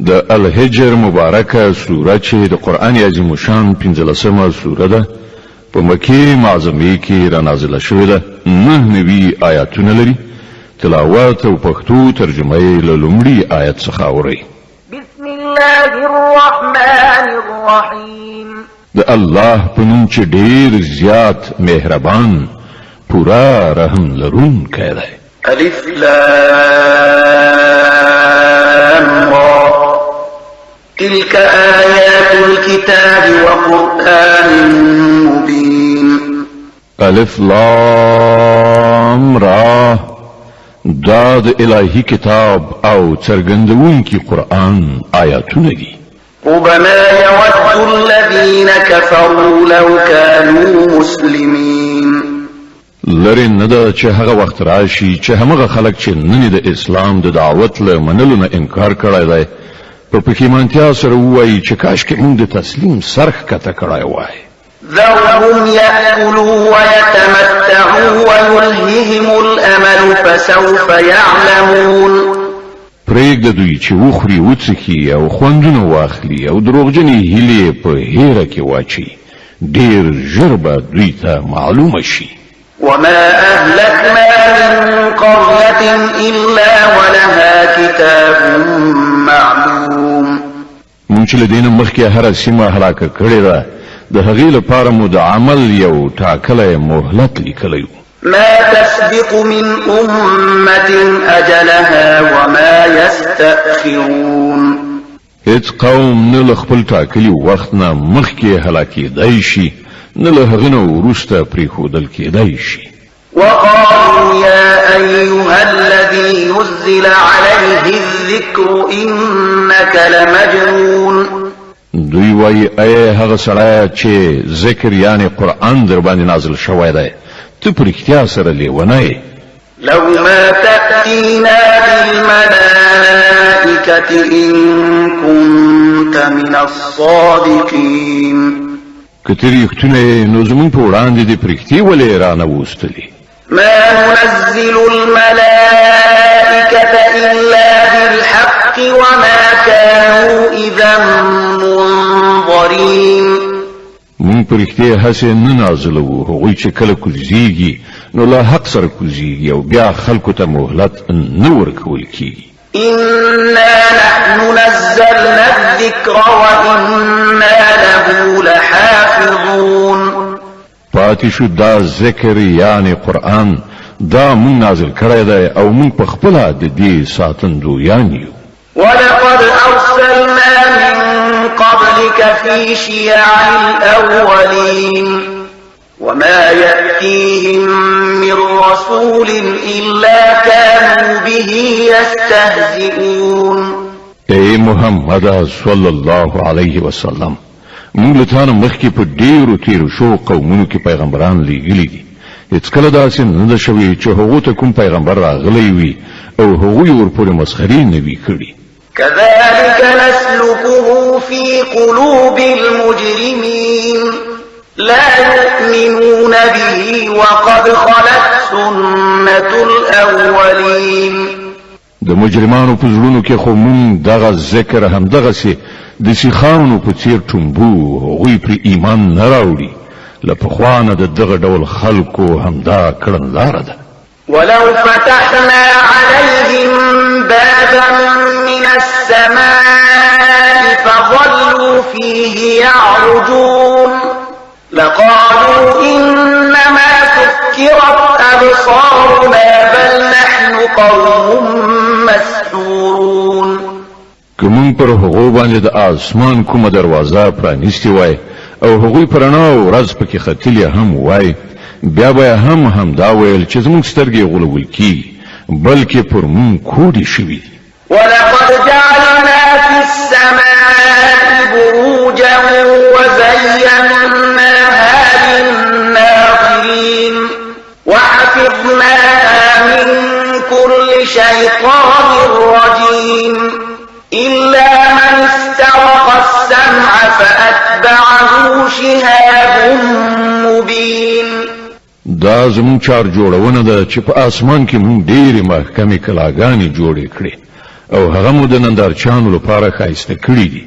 د الحجر مبارکه سوره چې د قران عظیم شان 15مه سوره ده په مکی معظمه کې را نازله شوې ده 9 آیاتونه لري تلاوت او پښتو ترجمه یې له لومړي آیت څخه اوري بسم الله الرحمن الرحیم د الله په نوم چې ډیر زیات مهربان پورا رحم لرونکی دی الف لام را تلك آيات الكتاب وقرآن مبين الف لام را دا د الهی کتاب او څرګندونکي قرآن آیاتونه دي ربما يود الذين كفروا لو كانوا مسلمين لري نه دا چې هغه وخت راشي چې همغه خلک چې نن د اسلام د دعوت له منلو نه انکار کړی دی په پښیمانتیا سره وایي چې کاش کې موږ د تسلیم سرخ کته کړای وای ذرهم يأكلوا ويتمتعوا ويلههم الأمل فسوف يعلمون پرېږده دوی چې وخوري وڅښي او خوندونه واخلي او دروغجنې هیلې په هیره کې واچي ډېر ژر به دوی ته معلومه شي وما أهلكنا من قرية إلا ولها كتاب معلوم مونږ چې له دې نه مخکې هره سیمه هلاکه کړې ده د هغې لپاره مو د عمل یو ټاکلی مهلت لیکلی ما تسبق من أمة أجلها وما يستأخرون هیڅ قوم نه له خپل ټاکلي وخت نه مخکې هلاکېدی شي نه له هغه نه وروسته پرېښودل کېدی شي وقالوا يا أيها الذي نزل عليه الذكر إنك لمجنون دوی وایي ای هغه سړی چې ذکر یعنی قرآن در باندې نازل شوی دی ته په رښتیا سره لیونی یې لو ما تأتينا بالملائكة إن كنت من الصادقين که ته رښتونی نو زموږ په وړاندې دې په رښتیا ولې رانهوستلې ما ننزل الملائكة إلا بالحق وما كانوا إذا منظرين مونږ په رښتیا هسې نه نازلوو هغوی چې کله کوزیږي نو له حق سره کوزیږي او بیا خلکو ته مهلت نه ورکول کیږي إنا نحن نزلنا الذكر وإنا له لحافظون پاتې شو دا ذکر یعنی قرآن دا مونږ نازل کړی دی او مونږ په خپله د دې ساتندویان یو ولقد أرسلنا من قبلك في شيع الأولين وما يأتيهم من رسول إلا كانوا به يستهزئون اے محمد صلی الله علیه وسلم موږ له تانه مخکې په ډیرو تیرو شو قومونو کې پیغمبران لیږلي دي هیڅ کله داسې نه ده شوي چې هغو ته کوم پیغمبر راغلی وي او هغوی ورپورې مسخرې نه وي کړي كذلك نسلكه في قلوب المجرمين لا يؤمنون به وقد خلت سنة الأولين د مجرمانو په زړونو کې خو مونږ دغه ذکر هم دغسې د سیخانو په څیر ټومبو هغوی پرې ایمان نه راوړي له پخوا نه د دغه ډول خلکو همدا کړنلاره ده ولو فتحنا عليهم بابا من السماء فظلوا فيه يعرجون لقالوا إنما سكرت أبصارنا بل نحن قوم مسحورون کوم پر هغو باندې د آسمان کومه دروازه پرانیستې وای او هغوی پر رڼا ورځ پکې ختلې هم وای بیا به همدا ویل چې زموږ سترګې غولول کیږي بلکې پر مونږ کوډې شوي دي ولقد جعلنا في السماء بروجا وزيناها للناظرين وحفظناها من كل شيطان رجيم إلا من استرق السمع فأتبعه شهاب مبين دا زمون چار جوړونه ده چې په اسمان کې مونږ ډېرې محکمې کلاګانې جوړې کړې او هغه مو د نندارچانو لپاره ښایسته کړي دي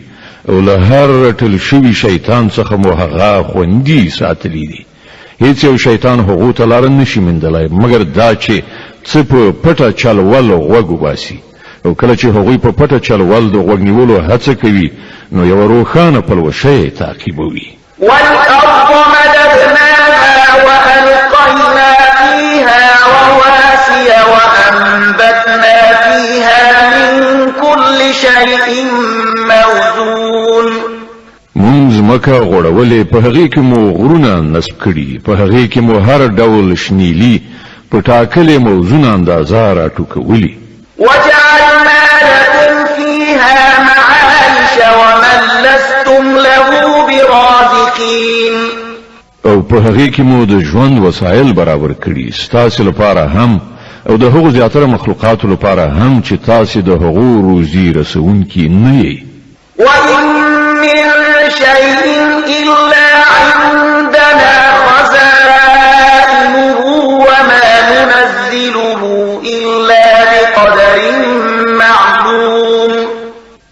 او له هر رټل شوي شیطان څخه مو هغه خوندي ساتلی دي. هیڅ یو شیطان هغو ته لاره نشي موندلی مګر دا چې څه په پټه چل ول غوږ وباسي، او کله چې هغوی په پټه چل ول د غوږ نیولو هڅه کوي نو یو روښانه پلوشه تعقیبوي. والأرض مددناها وألقينا فيها رواسي وأنبتنا فيها من كل شيء موزون. مونږ ځمکه غوړولې، په هغې کې مو غرونه نصب کړي، په هغې کې مو هر ډول شنیلي په ټاکلې موزون اندازه راټوکولي. وجعلنا لكم فيها معايش ومن لستم له برازقين. او په هغې کې مو د ژوند وسایل برابر کړي ستاسو لپاره هم او د هغو زیاتره مخلوقاتو لپاره هم چې تاسو د هغو روزي رسونکي نه یې. وإن من شيء إلا عندنا خزائنه وما ننزله إلا بقدر معلوم.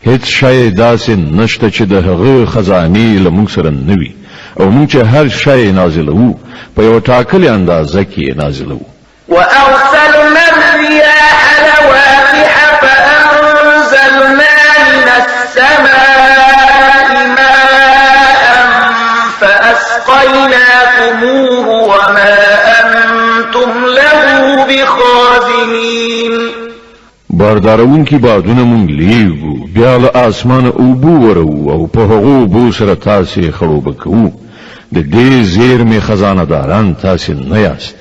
هیڅ شی داسې نشته چې د هغه خزانې له موږ سره نه وي او موږ چې هر شی نازلوو په یو ټاکلې اندازه کې نازلوو. وأرسلنا الرياح لواقح فأنزلنا من السماء ماء فأسقيناكموه وما أنتم له بخازنين. باردارون کی بادونه مونږ لیږو، بیا له اسمانه اوبو ورو او په هغو اوبو سره تاسې خړوبه کوو. د دې زیرمې خزانه داران تاسې نه یاست.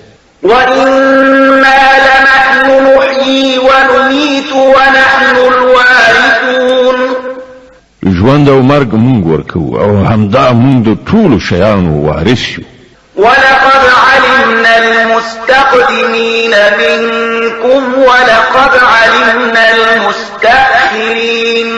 وإنا لنحن نحيي ونميت ونحن الوارثون. ژوند او مرګ مونږ ورکوو او همدا مونږ د ټولو شیانو وارث یو. ولقد علمنا المستقدمين منكم ولقد علمنا المستأخرين.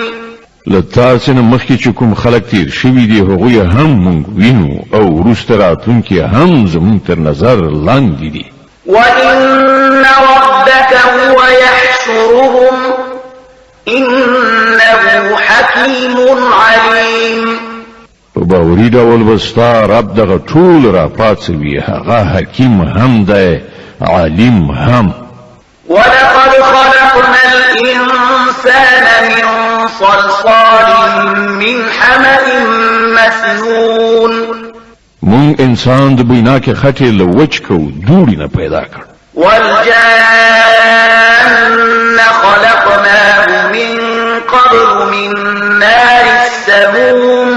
لتاسې نه مخکې چې کوم خلک تیر شوي دي هغوی هم مونږ وینو او وروسته راتلونکي هم زموږ تر نظر لاندې دي. وإن ربك هو يحشرهم إنه حكيم عليم. په باوري ډول به ستا رب دغه ټول را پاڅوي، هغه حکیم هم دی عالم هم. ولقد خلقنا الإنسان من صلصال من حمأ مسنون. مونږ انسان د بویناکې خټې له وچ کو دوړي نه پیدا کړ. والجان خلقناه من قبل من نار السموم.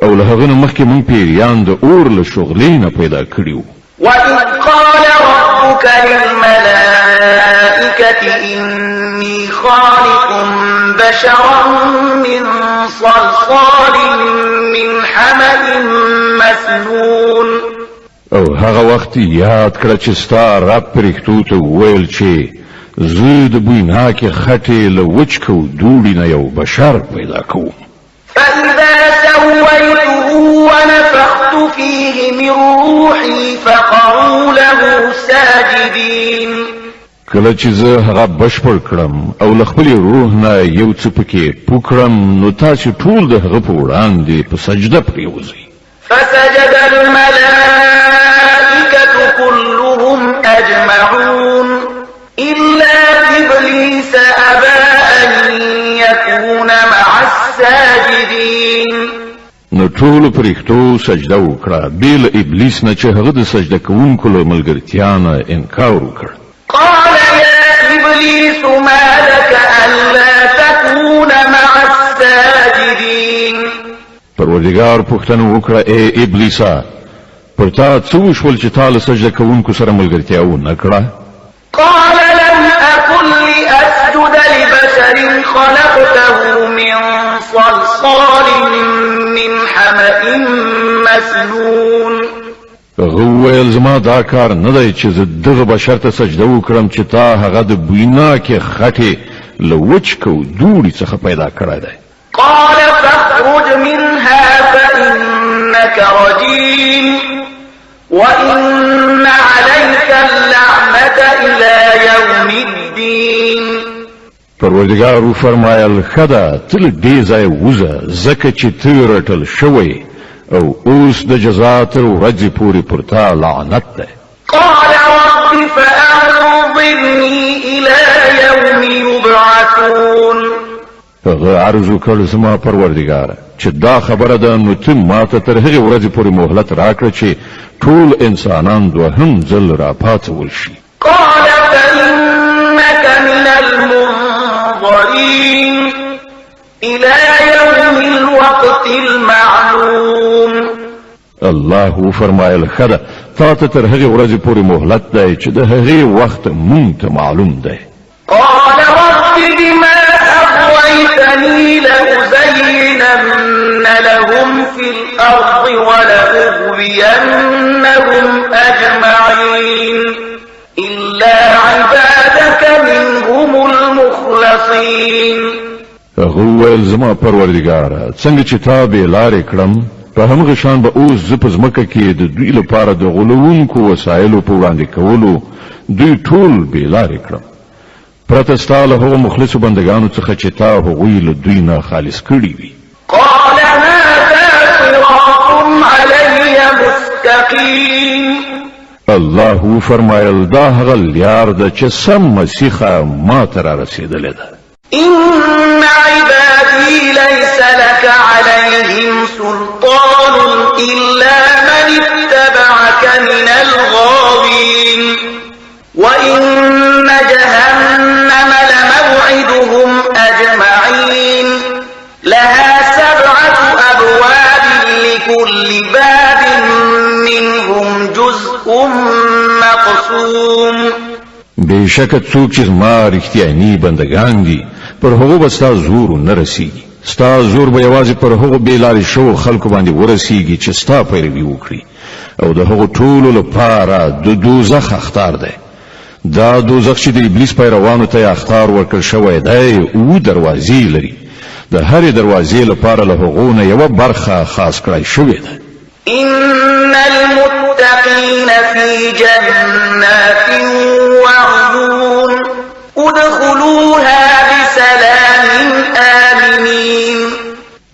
او له هغه نه مخکې مونږ پیریان د اور له شغلې نه پیدا کړیو. وإذ قال ربك للملائكة إني خالق بشرا من صلصال من حمأ مسنون. او هغه وخت یاد کړه چې ستا رب پرښتو ته وویل چې زه د بویناکې خټې له وچ کو دوړي نه یو بشر پیدا کوم. فإذا سويته ونفخت فيه من روحي فقعوا له ساجدين. کله چې زه هغه بشپړ کړم او له خپل روح نه یو څه پکې پوکړم نو تاسو ټول د هغه په وړاندې په سجده پریوځئ. فسجد الملائكة كلهم أجمعون إلا إبليس أبى أن يكون مع الساجدين. نو ټول پرښتو سجده وکړه بیل ابلیس نه چې هغه د سجده کوونکو له ملګرتیا نه انکار وکړ. قال يا إبليس ما لك ألا تكون مع الساجدين. پروردگار پوښتنه وکړه ای ابلیسا پر تا څه وشول چې تا له سجده کوونکو سره ملګرتیا ونه کړه؟ قال لم أكن لأسجد لبشر خلقته من صلصال من حمأ مسنون. هغه وویل زما دا کار نه دی چې زه دغه بشر ته سجده وکړم چې تا هغه د بویناکې خټې له وچ کو دوړي څخه پیدا کړی دی. قال فاخرج منها فإنك رجيم وإن عليك اللعنة إلى يوم الدين. پروردگار فرمایل خدا تل دې ځای وزه زکه چې ته رټل شوی او اوس د جزا تر ورځې پورې پر تا لعنت ده. قال رب فأنظرني إلى يوم يبعثون. هغه عرض وکړ زما پروردگار چې دا خبره ده نو ته ماته تر هغې ورځې پورې مهلت راکړه چې ټول انسانان دوهم ځل راپاڅول شي. قال فإنك من المنظرين إلى يوم الوقت المعلوم. الله فرمایل خدا تا ته تر هغې ورځې پورې مهلت دی چې د هغې وخت مونږ ته معلوم دی. قال رب بما أغويتني لأزينن لهم في الأرض ولأغوينهم أجمعين إلا عبادك منهم المخلصين. هغه وویل زما پروردګاره څنګه چې تا بې لارې کړم په همغه شان به اوس زه په ځمکه کې د دوی لپاره د غولونکو وسایلو په وړاندې کولو دوی ټول بې لارې کړم پرته ستا له هغو مخلصو بندګانو څخه چې تا هغوی له دوی نه خالص کړي وي. قال هذا صراط علي مستقيم. الله فرمایل دا هغه لار ده چې سم مسیخه ما ته رارسېدلې ده. إن عبادي ليس لك عليهم سلطان إلا من اتبعك من الغاوين وإن جهنم لموعدهم أجمعين لها 7 أبواب لكل باب منهم جزء مقسوم. بېشکه څوک چې زما رښتیاني بندګان دي پر هغو به ستا زور نه رسیږي. ستا زور به یوازې پر هغو بې لارې شوو خلکو باندې ورسیږي چې ستا پیروي وکړي او د هغو ټولو لپاره د دوزخ اخطار دی. دا دوزخ چې د ابلیس پیروانو ته اخطار ورکړل شوی دی 7 دروازې لري. د هرې دروازې لپاره له هغو نه یوه برخه خاص کړی شوې ده. إن المتقين في جنات وعيون ادخلوها بسلام آمنين.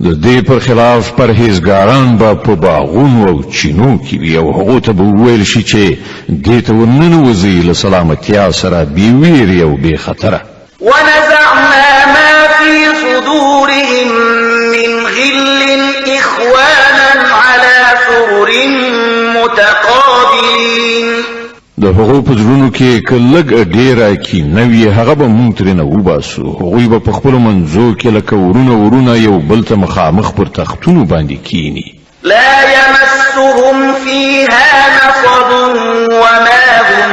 د دې پر خلاف پرهیزګاران به په باغونو او چینو کې وي او هغو ته به وویل شي چې دې ته ورننوځئ له سلامتیا سره بې ویرې او بې خطره. ونزعنا ما في صدورهم من غل إخوانا على سرر متقابلين. د هغو په زړونو کې که لږ ډېره کینه وي هغه به مونږ ترېنه وباسو. هغوی به په خپلو منځو کې لکه ورونه یو بل ته مخامخ پر تختونو باندې کینی. لا يمسهم فيها نصب وما هم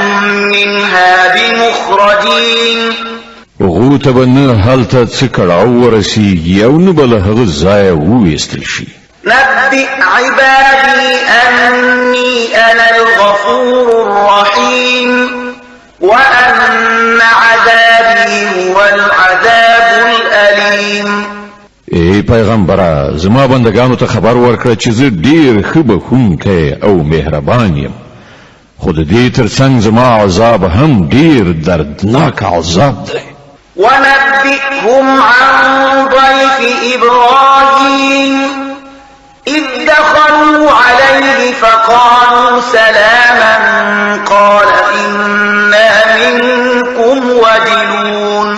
منها بمخرجين. هغو ته به نه هلته څه کړاو ورسیږي او نه به له هغه ځایه وویستل شي. نبئ عبادي أني أنا الغفور الرحيم وأن عذابي هو العذاب الأليم. ای پیغمبره زما بندگانو ته خبر ورکړه چې زه ډیر ښه بخښونکی او مهربان یم خو د دې ترڅنګ زما عذاب هم ډیر دردناک عذاب دی. ونبئهم عن ضيف إبراهيم إذ دخلوا عليه فقالوا سلاما قال إنا منكم وجلون.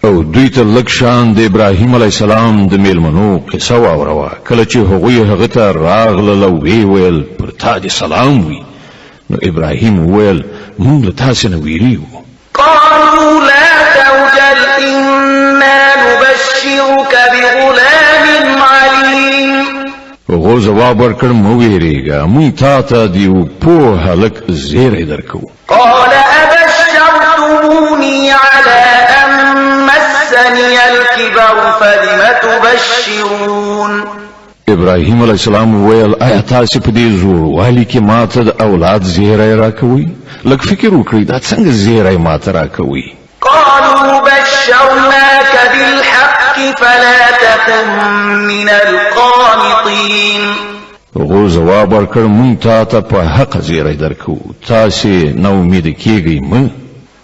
او دوی ته لږ شان د ابراهیم علیه السلام د میلمنو قصه واوروه کله چې هغوی هغه ته راغلل او ویې ویل پر تا دې سلام وي. نو ابراهیم وویل موږ له تاسې نه ویریږو. قالوا لا توجل إنا نبشرك بغلام عليم. هغو ځواب ورکړ مه ویرېږه موږ تا ته د یو پوه هلک زیری درکوو. قال أبشرتموني على أن مسني الكبر فلم تبشرون. ابراهیم علیه السلام وویل آیا تاسې په دې زوروالي کې ماته د اولاد زیری راکوئ؟ لږ فکر وکړئ دا څنګه زیری ماته راکوئ؟ قالوا بشرناك بالحق فلا تكن من القانطين. هغو ځواب ورکړ موږ تا ته په حق زیری درکوو تاسې نا امیده کیږئ مه.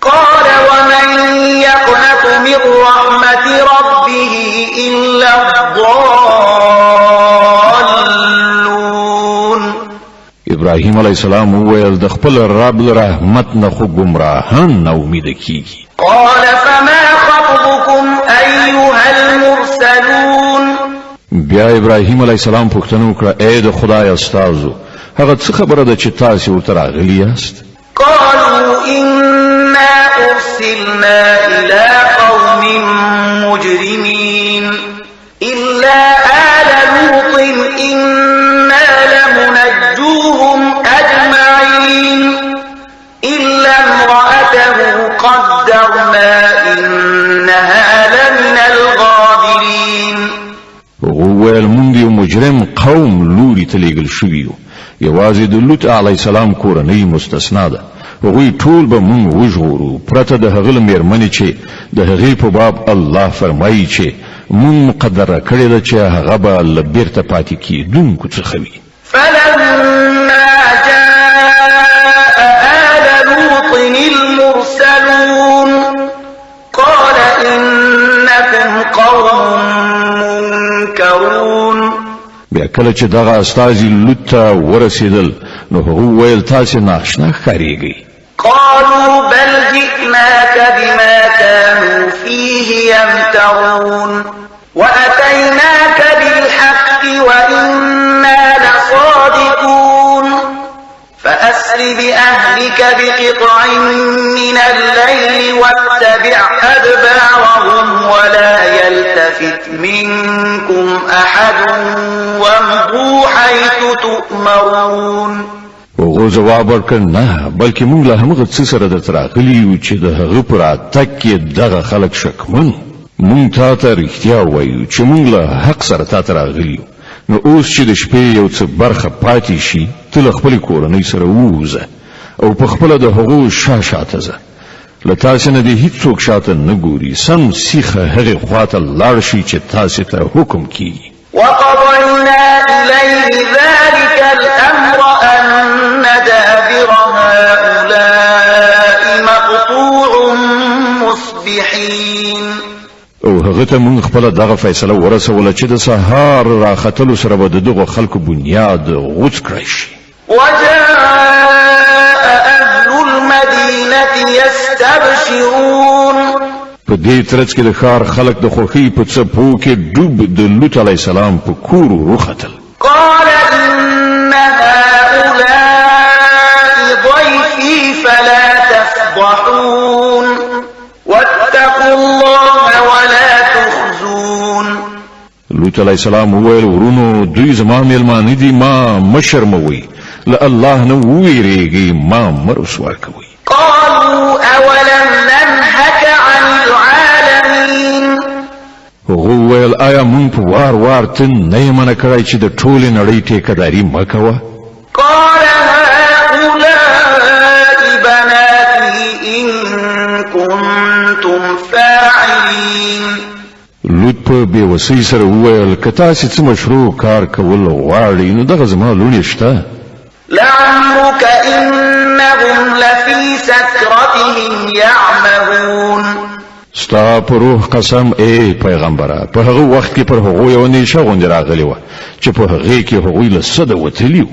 قال ومن يقنط يقنط من رحمة ربه إلا الضالون. ابراهیم علیہ السلام وویل د خپل رب له رحمت نه خو ګمراهان ناامید کیږي. قال فما خطبكم أيها المرسلون. بیا ابراهیم علیہ السلام پوښتنه وکړه اے د خدای استادو هغه څه خبره ده چې تاسو ورته راغلي یاست؟ قالوا إنا أرسلنا إلى قوم مجرمين إلا آل لوط إنا لمنجوهم أجمعين إلا امرأته قدرنا إنها لمن الغابرين. وویل مونږ یو مجرم قوم لوري ته لیږل شوي یو یوازې د لوط علیه السلام کورنۍ مستثنا ده. هغوی ټول به مونږ وژغورو پرته د هغه له مېرمنې چې د هغې په باب الله فرمایي چې مونږ مقدره کړې ده چې هغه به له بیرته پاتې کېدونکو څخه وي. فلما جاء آل لوط المرسلون قال إنكم قوم منكرون. بیا کله چې دغه استازي لوط ته ورسېدل نو هغه ویل تاسې ناشنا ښکارېږئ. قالوا بل جئناك بما كانوا فيه يمترون وأتيناك بالحق وإنا لصادقون فأسر بأهلك بقطع من الليل واتبع أدبارهم ولا يلتفت منكم أحد وامضوا حيث تؤمرون. هغه جواب ورکړ نه بلکې موږ له همغه څه سره درته راغلي یو چې د هغه پر راتګ کې دغه خلک شکمن. موږ تا ته رښتیا وایو چې موږ له حق سره تا ته راغلي یو. نو اوس چې د شپې یو څه برخه پاتې شي ته له خپلې کورنۍ سره ووځه او په خپله د هغو شاته ځه. له تاسې نه دې هېڅوک شاته نه ګوري. سم سیخه هغې خواته لاړ شي چې تاسې ته حکم کیږي. وقضينا إليه ذلك الأمر أن دابر هؤلاء مقطوع مصبحين. او هغه ته موږ خپله دغه فیصله ورسوله چې د سهار راختلو سره به د دغو خلکو بنیاد غوڅ کړی شي. وجاء أهل المدينة يستبشرون. په دې ترڅ کې د ښار خلک د خوښۍ په څپو کې ډوب د لوط علیه السلام په کور وختل. قال إن هؤلاء ضيفي فلا تفضحون واتقوا الله ولا تخزون. لوط علیه السلام وویل ورونو دوی زما میلمانه دي ما مه شرموئ له الله نه وویریږئ ما مه رسوا کوئ. قالوا أولم ننهك عن العالمين. هغه وویل آیا مونږ په وار وار ته نه یې منع کړی چې د ټولې نړۍ ټیکهداري مه کوه؟ قال هؤلاء بناتي إن كنتم فاعلين. لوط په بېوسۍ سره وویل که تاسې څه مشروع کار کول غواړئ نو دغه زما لوڼې شته. لعمرك إنهم لفي سكرتهم يعمهون. ستا په روح قسم ای پیغمبره په هغه وخت کې پر هغو یوه نیشه غوندې راغلې وه چې په هغې کې هغوی له سده وتلي وو.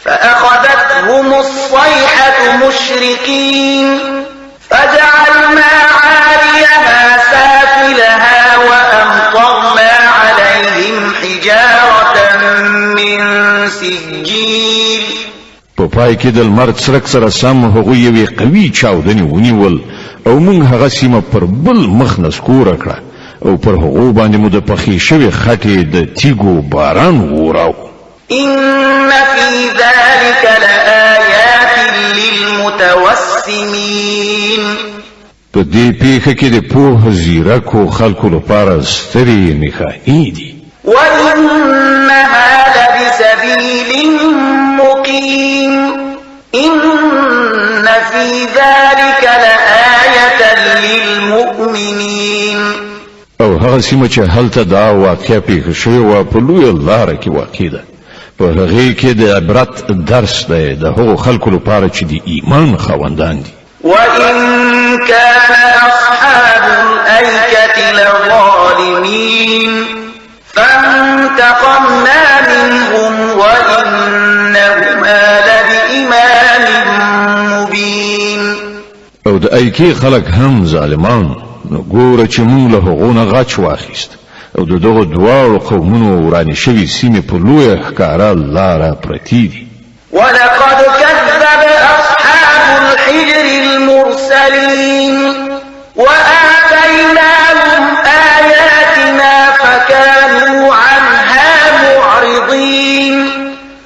فأخذتهم الصيحة مشرقين فجعلنا عاليها سافلها وأمطرنا عليهم حجارة من سجيل. په پای کې د لمر څرک سره سم هغوی یوې قوي چاودنې ونیول او موږ هغه سیمه پر بل مخ نسکوره کړه او پر هغو باندې مو د پخې شوې خټې د تیږو باران ووراو. إن في ذلك لآيات للمتوسمين. په دې پیښه کې د پوه زیرکو خلکو لپاره سترې نښانې دي. وإنها لبسبيل مقيم إن في ذلك لآية للمؤمنين. او هغه سیمه چې هلته دا واقعه پیښه شوې وه په لویه لاره کې واقع ده. په هغې کې د عبرت درس دی د هغو خلکو لپاره چې د ایمان خاوندان دي. وإن كان أصحاب الأيكة لظالمين فانتقمنا منهم وإنهما لبإمام مبين. او د ایکی خلق هم ظالمان، نو ګوره چې موږ له هغو نه غچ واخیست او د دغو دواړو قومونو ورانې شوي سیمې په لویه ښکاره لاره پرتې دي. ولقد كذب أصحاب الحجر المرسلين وآتيناهم آياتنا فكانوا عنها معرضين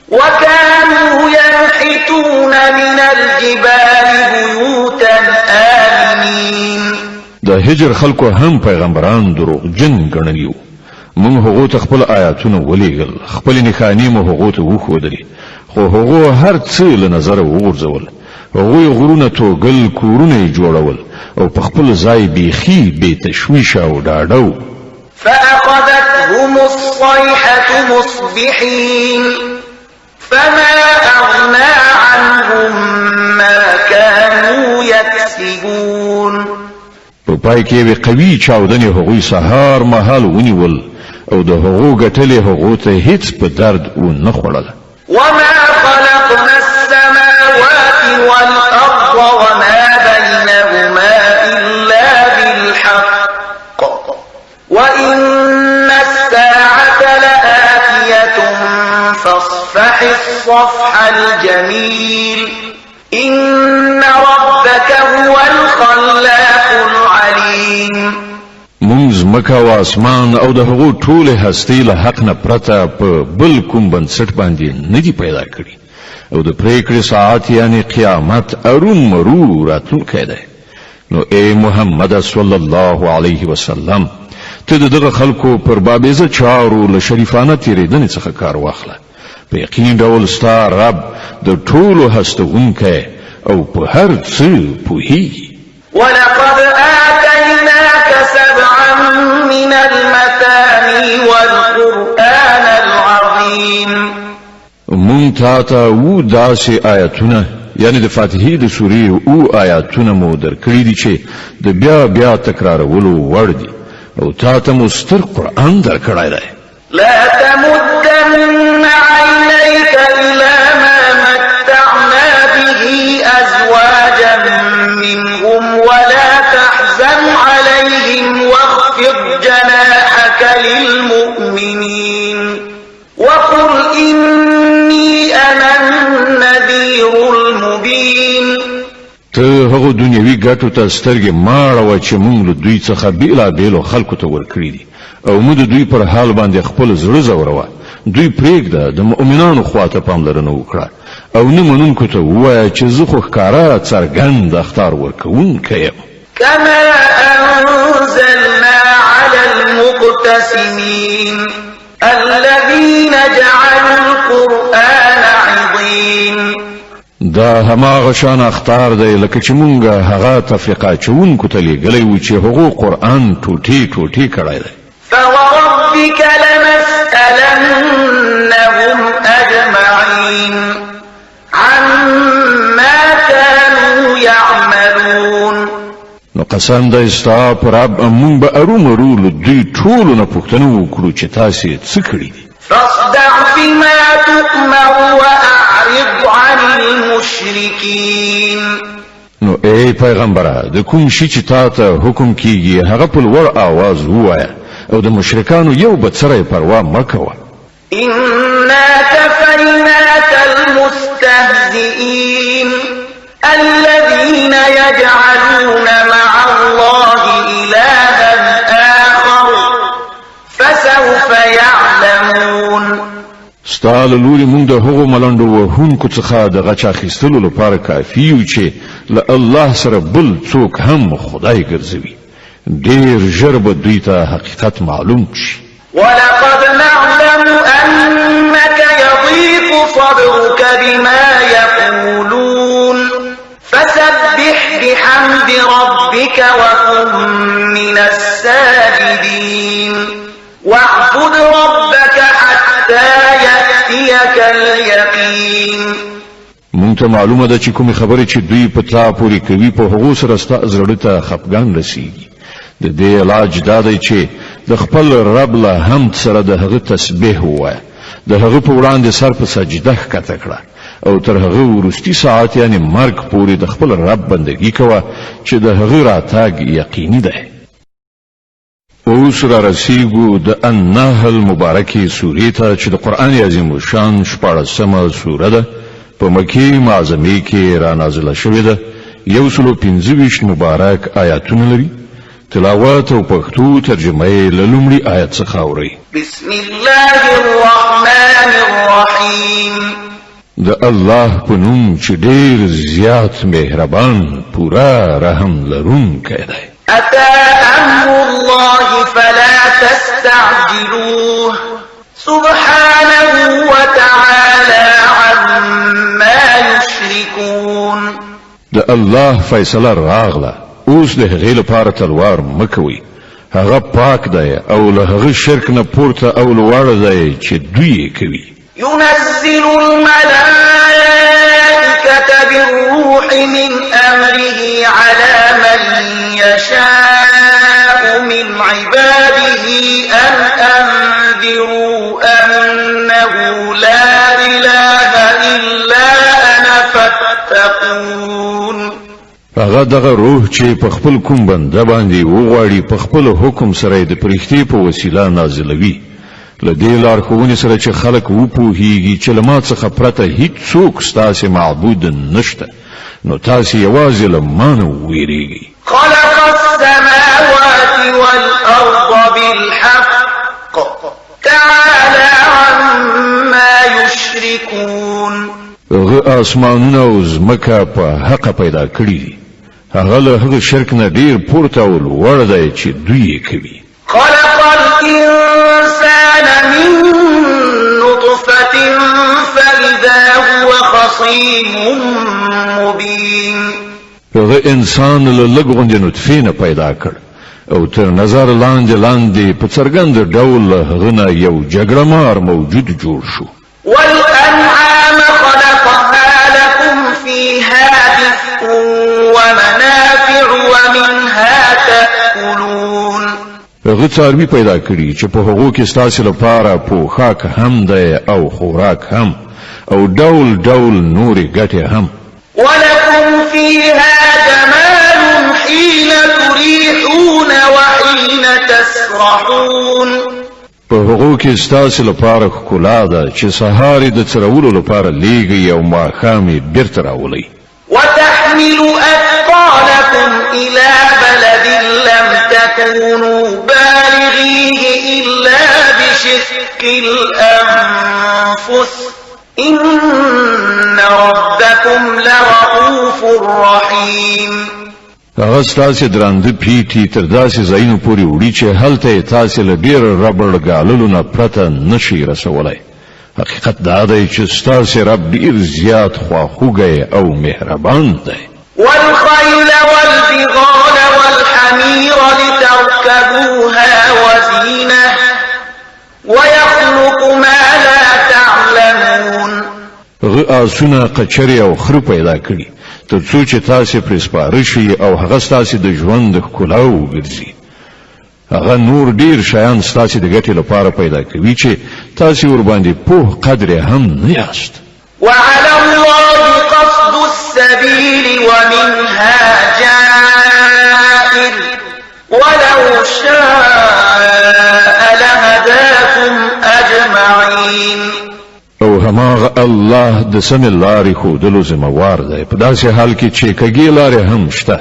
وكانوا ينحتون من الجبال بيوتا آمنين. د هجر خلکو هم پیغمبران دروغجن ګڼلیو. موږ هغو ته خپل آیاتونه ولېږل، خپلې نښانې مو هغو ته وښودلې، خو هغو هر څه له نظره وغورځول. هغوی غرونه توږل، کورونه یې جوړول او په خپل ځای بیخي بې تشویشه او ډاډه. فأخذتهم الصيحة مصبحين فما أغنى عنهم ما كانوا يكسبون. په پای کې یوې قوي چاودنې هغوی سهار مهال ونیول او د هغو ګټلې هغو ته هیڅ په درد ونه خوړله. وما خلقنا السماوات والأرض وما بينهما إلا بالحق وإن الساعة لآتية فاصفح الصفح الجميل إن ربك هو الخلاق العليم. مونږ ځمکه او اسمان او د هغو ټولې هستۍ له حق نه پرته په بل کوم بنسټ باندې نه دي پیدا کړي او د پریکړې ساعت یعنی قیامت اروم مرو راتلونکی دی. نو ای محمد صلی الله علیه وسلم، ته دغه خلکو پر بابیزه چارو له شریفانه تیریدنې څخه کار واخله. په یقین ډول ستا رب د ټولو هستوونکی او په هر څه پوهیږي. ولقد آتيناك 7 من المثاني والقرآن العظيم. مونږ ته و داسې آیاتونه یعنی د فاتحې د سورې او آیاتونه مو درکړي دي چې د بیا بیا تکرارولو وړ دي او ته مستر قرآن درکړی دی. لا تمدن عينيك إلى ما متعنا به أزواجا منهم ولا تحزن عليهم واخفض جناحك للمؤمنين وقل إني أنا النذير المبين. ته هغو دنیوي ګټو ته سترګې ماړوه چې موږ له دوی څخه بېلابېلو خلکو ته ورکړي دي او موږ د دوی پر حال باندې خپل زړه ځوروه. دوی پرېږده، د مؤمنانو خواته پاملرنه وکړه او نه منونکو ته ووایه چې زه خو ښکاره څرګند اخطار ورکوونکی یم. كما أنزلنا على المقتسمين الذين جعلوا القرآن عضين. دا هماغه شان اخطار دی لکه چې مونږ هغه تفریقه چونکو ته لېږلی و چې هغو قرآن ټوټې ټوټې کړی دی. فوربك لنسألنهم أجمعين عما كانوا يعملون. نو قسم دی ستا پر رب مونږ به ارومرو له دوی ټولو نه پوښتنه وکړو چې تاسې څه کړي دي. فاصدع بما تؤمر وأعرض عن المشركين. نو ای پیغمبره، د کوم شي چې تا ته حکم کیږي هغه په لوړ آواز ووایه او د مشرکانو یو بڅری پروا مه کوه. إنا كفيناك المستهزئين الذين يجعلون مع الله إلها آخر فسوف يعلمون. ستا له لوري مونږ د هغو ملنډو وهونکو څخه د غچ اخیستلو لپاره کافي یو چې له الله سره بل څوک هم خدای ګرځوي. ډېر ژر به دوی ته حقیقت معلوم شي. ولقد نعلم أنك يضيق صدرك بما يقولون فسبح بحمد ربك وكن من الساجدين واعبد ربك حتى يأتيك اليقين. مونږ مونږ ته معلومه ده چې کومې خبرې چې دوی په تا پورې کوي په هغو سره ستا زړه ته خفګان رسیږي د دې علاج دا دی چې د خپل رب له حمد سره د هغه تسبیح ووایه د هغه په وړاندې سر په سجده ښکته کړه او تر هغه وروستي ساعت یعنی مرګ پورې د خپل رب بندګي کوه چې د هغه راتګ یقیني ده اوس را رسیږو د النحل مبارکې سورې ته چې د قرآن عظیم شان 14مه سوره ده په مکې معظمې کې را نازله شوې ده 125 مبارک آیاتونه لري تلاوت او پښتو ترجمه یې له لومړي آیت څخه اورئ بسم الله الرحمن الرحیم د الله په نوم چې ډېر زیات مهربان پورا رحم لرونکی دی أتى أمر الله فلا تستعجلوه سبحانه وتعالى عما يشركون د الله فیصله راغله اوس د هغې لپاره تلوار مکوي هغه پاک دی او له هغه شرک نه پورته او لوړ دی چې دوی کوي ينزل الملائكة بالروح من أمره على من يشاء من عباده أن أنذروا أنه لا إله إلا أنا فاتقون هغه دغه روح چې په خپل کوم بنده باندې وغواړي په خپل حکم سره د پرښتې په وسیله نازلوي لدې لارښوونې سره چې خلک وپوهیږي چې له ما څخه پرته هیڅوک ستاسې معبود نشته نو تاسې یوازې له ما نه وویریږئ خلق السماوات والأرض بالحق تعالى عما يشركون هغه اسمانونه او ځمکه په حق پیدا کړي دي هغه له هغه شرک نه ډیر پورته او لوړ دی چې دوی کوي خلق الإنسان من نطفة فإذا هو خصيم مبين هغه انسان له لږ غوندې نطفې نه پیدا کړ او تر نظر لاندې په څرګند ډول هغه نه یو جګړهمار موجود جوړ شو والأنعام خلقها لكم فيها دفء ومنافع ومنها تأكلون هغه څاروي پیدا کړي چې په هغو کې ستاسو لپاره پوښاک هم دی او خوراک هم او ډول ډول نورې ګټې هم ولكم فيها جمال حين تريحون وحين تسرحون په هغو کې ستاسو لپاره ښکلا ده چې سهار د څرولو لپاره لیږئ او ماښام یې بیرته راولئ وتحمل أثقالكم إلى بلد لم تكونوا بالغيه إلا بشق الأنفس إن ربكم لرؤوف رحيم هغه ستاسو درانده پیټي تر داسې ځایونو پورې وړي چې هلته تاسو له ډېر ربړ ګاللو نه پرته نشئ رسولی حقیقت دا دی چې ستاسو رب ډېر زیات خواخوږی او مهربان دی والخيل والبغال والحمير لتركبوها وزينة ويخلق ما لا تعلمون هغه آسونه قچرې او خره پیدا کړي تر څو چې تاسو پرې سپاره شئ او هغه ستاسو د ژوند د ښکلا وګرځي هغه نور ډیر شیان ستاسو د ګټې لپاره پیدا کوي چې تاسو ورباندې پوه قدر هم نه یاست وعلى الله قصد السبيل ومنها جائر ولو شاء لهداكم أجمعين او هماغه الله د سمې لارې ښودلو ذمہوار دی په داسې حال کې چې کږې لارې هم شته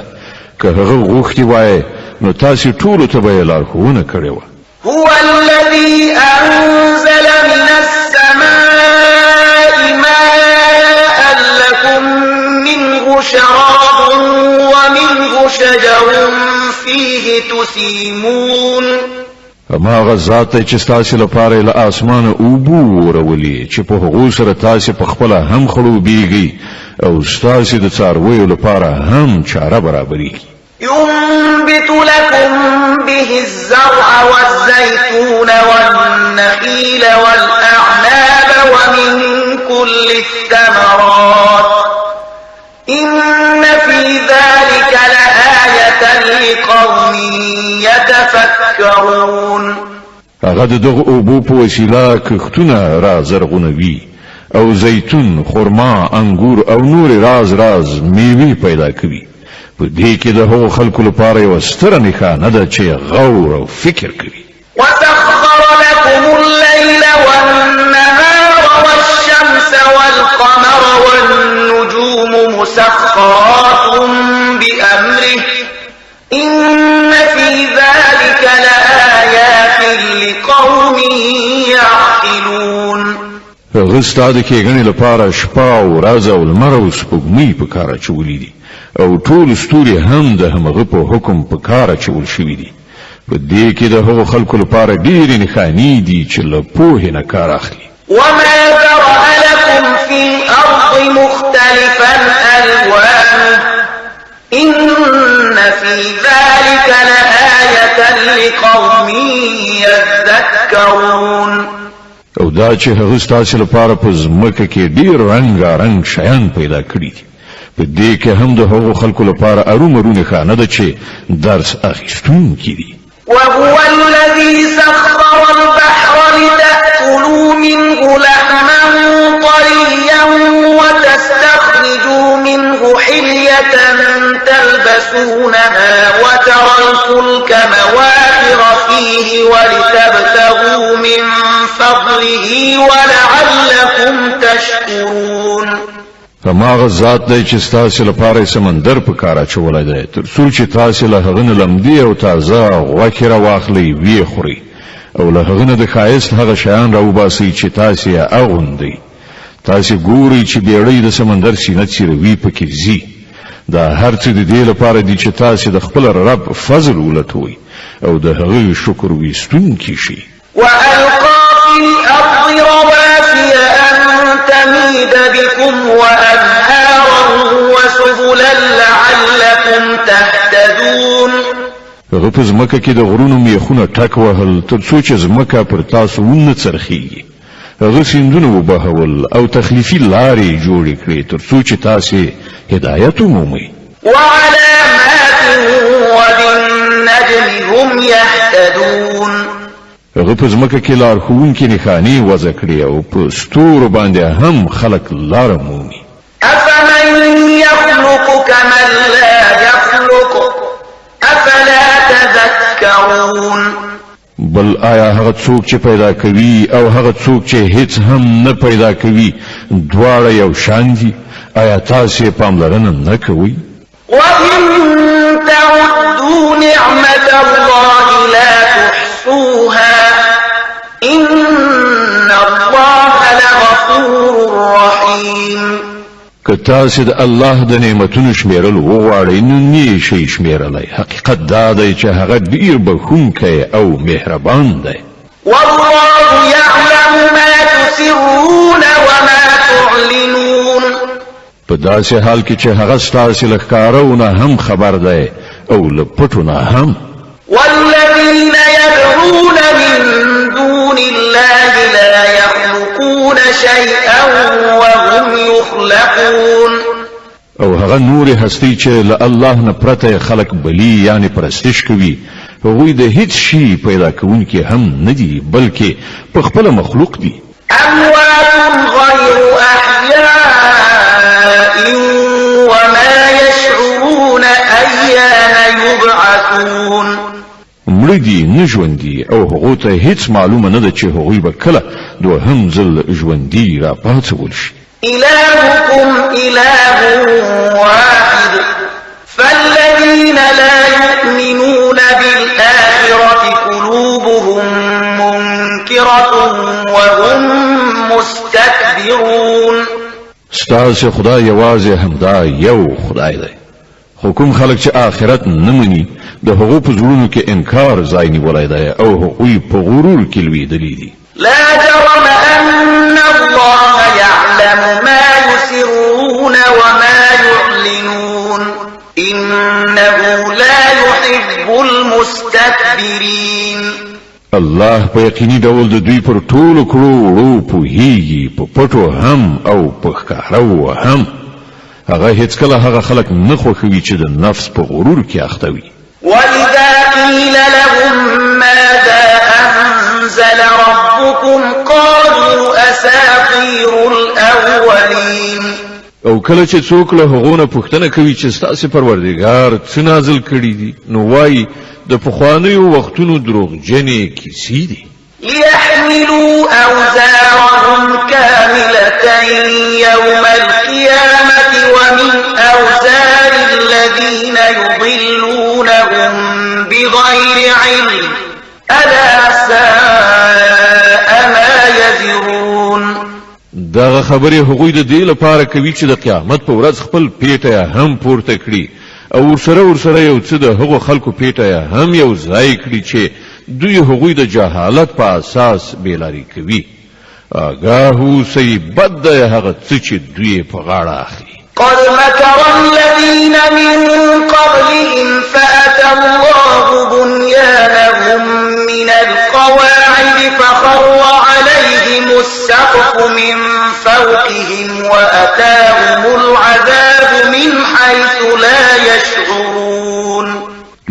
که هغه غوښتي وای نو تاسو ټول ته به لارښوونه کړې وه هو الذي أنزل من السماء ماء لكم منه شراب ومنه شجر فيه تسيمون هماغه ذات چې ستاسو لپاره له اسمانه اوبو ورولي چې په هغو سره تاسو په خپل هم خړوبېږئ او ستاسو د څارویو لپاره هم چاره برابرېږي ينبت لكم به الزرع والزيتون والنخيل والأعناب ومن كل الثمرات إن في ذلك لآية لقوم يتفكرون هغه دغه اوبو په وسیله کښتونه را زرغونوي او زیتون، خرما، انګور او نور راز میوه پیدا کوي. په دې کې د هغو خلکو لپاره یو ستره نښانه ده چې غور او فکر کوي. وسخر لكم الليل والنهار والشمس والقمر والنجوم مسخرات بأمره إن في ذلك لآيات لقوم يعقلون. هغه ستاسو کې غني لپاره شپه او ورځ او لمر او سپوږمۍ په کار اچولې دي او ټول ستوري هم د همغه په حکم په کار اچول شوي دي. په دې کې د هغو خلکو لپاره ډېرې نښانې دي چې له پوهې نه کار اخلي. وما ذرأ لكم في الأرض مختلفا ألوانه إن في ذلك لآية لقوم يذكرون. او دا چې هغه ستاسو لپاره په ځمکه کې ډېر رنګارنګ شیان پیدا کړي دي. په دې کې هم د هغو خلکو لپاره ارومرو نښانه ده چې درس اخیستونکي دي. وهو الذي سخر البحر لتأكلوا منه لحما طريا وتستخرجوا منه حلية تلبسونها وترى الفلك مواخر فيه ولتبتغوا من فضله ولعلكم تشكرون. هماغه ذات دی چې ستاسو لپاره سمندر په کار اچولی دی تر څو چې تاسو له هغه نه لمدې او تازه غوښې راواخلئ ویې خورئ او له هغه نه د ښایست هغه شیان راوباسئ چې تاسو یې اغوندئ. تاسو ګورئ چې بیړۍ د سمندر سینه څیروي پکې ځي. دا هر څه د دې لپاره دي چې تاسو د خپل رب فضل ولټوئ او د هغه شکر ویستونکي شئ. وألقى في الأرض رواسي أن تميد بكم وأنهارا وسبلا لعلكم تهتدون. هغه په ځمکه کې د غرونو میخونه ټک وهل تر څو چې ځمکه پر تاسو ونه څرخیږي. هغه سیندونه وبهول او تخلیفي لارې جوړې کړې تر څو چې تاسو هدایت ومومئ. وعلامات وبالنجم هم يهتدون. هغه په ځمکه کې لارښوونکي نښانې وضع کړې او په ستورو باندې هم خلک لاره مومي. أفمن يخلق كمن لا يخلق أفلا تذكرون. بل آیا هغه څوک چې پیدا کوي او هغه څوک چې هیڅ هم نه پیدا کوي دواړه یو شان دي؟ آیا تاسو پاملرنه نه کوئ؟ وإن تعدوا نعمة الله لا تحصوها إن الله لغفور رحيم. که تاسو د الله د نعمتونو شمیرل وغواړئ نو نه شئ شمیرلی. حقیقت دا دی چې هغه ډیر بخښونکی او مهربان دی. والله يعلم ما تسرون وما تعلنون. په داسې حال کې چې هغه ستاسو له ښکارونه هم خبر دی او له پټو نه هم. والذين يدعون من دون الله لا يخلقون شيئا وهم يخلقون. او هغه نور هستی چې له الله نه پرته خلق بلی یعنی پرستش کوي هغوی د هیڅ شي پیدا کوونکي هم نه دي بلکې په خپل مخلوق دي. أموات غير أحياء وما يشعرون أيان يبعثون. مړه دي نه ژوندي او هغو ته هیڅ معلومه نه ده چې هغوی به کله دوهم ځل ژوندي را پاڅول شي. إلهكم إله واحد فالذين لا يؤمنون بالآخرة قلوبهم منكرة وهم مستكبرون. ستاسو خدای یوازې همدا یو خدای دی خو کوم خلک چې آخرت نه مني د هغو په زړونو کې انکار ځای نیولی دی او هغوی په غرور کې لویدلي دي. لا جرم أن الله يعلم ما يسرون وما يعلنون إنه لا يحب المستكبرين. الله په یقیني ډول د دوی پر ټولو کړو وړو پوهیږي په پټو هم او په ښکارو هم. هغه هیڅکله هغه خلک نه خوښوي چې د نفس په غرور کې اخته وي. وإذا قيل لهم ماذا أنزل ربكم قالوا أساطير الأولين. او کله چې څوک له هغو نه پوښتنه کوي چې ستاسې پروردګار څه نازل کړي دي نو وایي د پخوانیو وختونو دروغجنې کیسې دي. ليحملوا أوزارهم كاملة يوم القيامة ومن أوزار الذين يضلونهم بغير علم ألا ساء ما يزرون. دغه خبرې هغوی د دې لپاره کوي چې د قیامت په ورځ خپل پیټه هم پورته کړي او ورسره یو څه د هغو خلکو پیټه هم یو ځای کړي چې دوی هغوی د جهالت په اساس بیلاری کوي. آگاه اوسئ بد دی هغه څه چې دوی په غاړه اخلي. قد مكر الذين من قبلهم فأتى الله بنيانهم من القواعد فخر عليهم السقف من فوقهم وأتاهم العذاب من حيث لا يشعرون.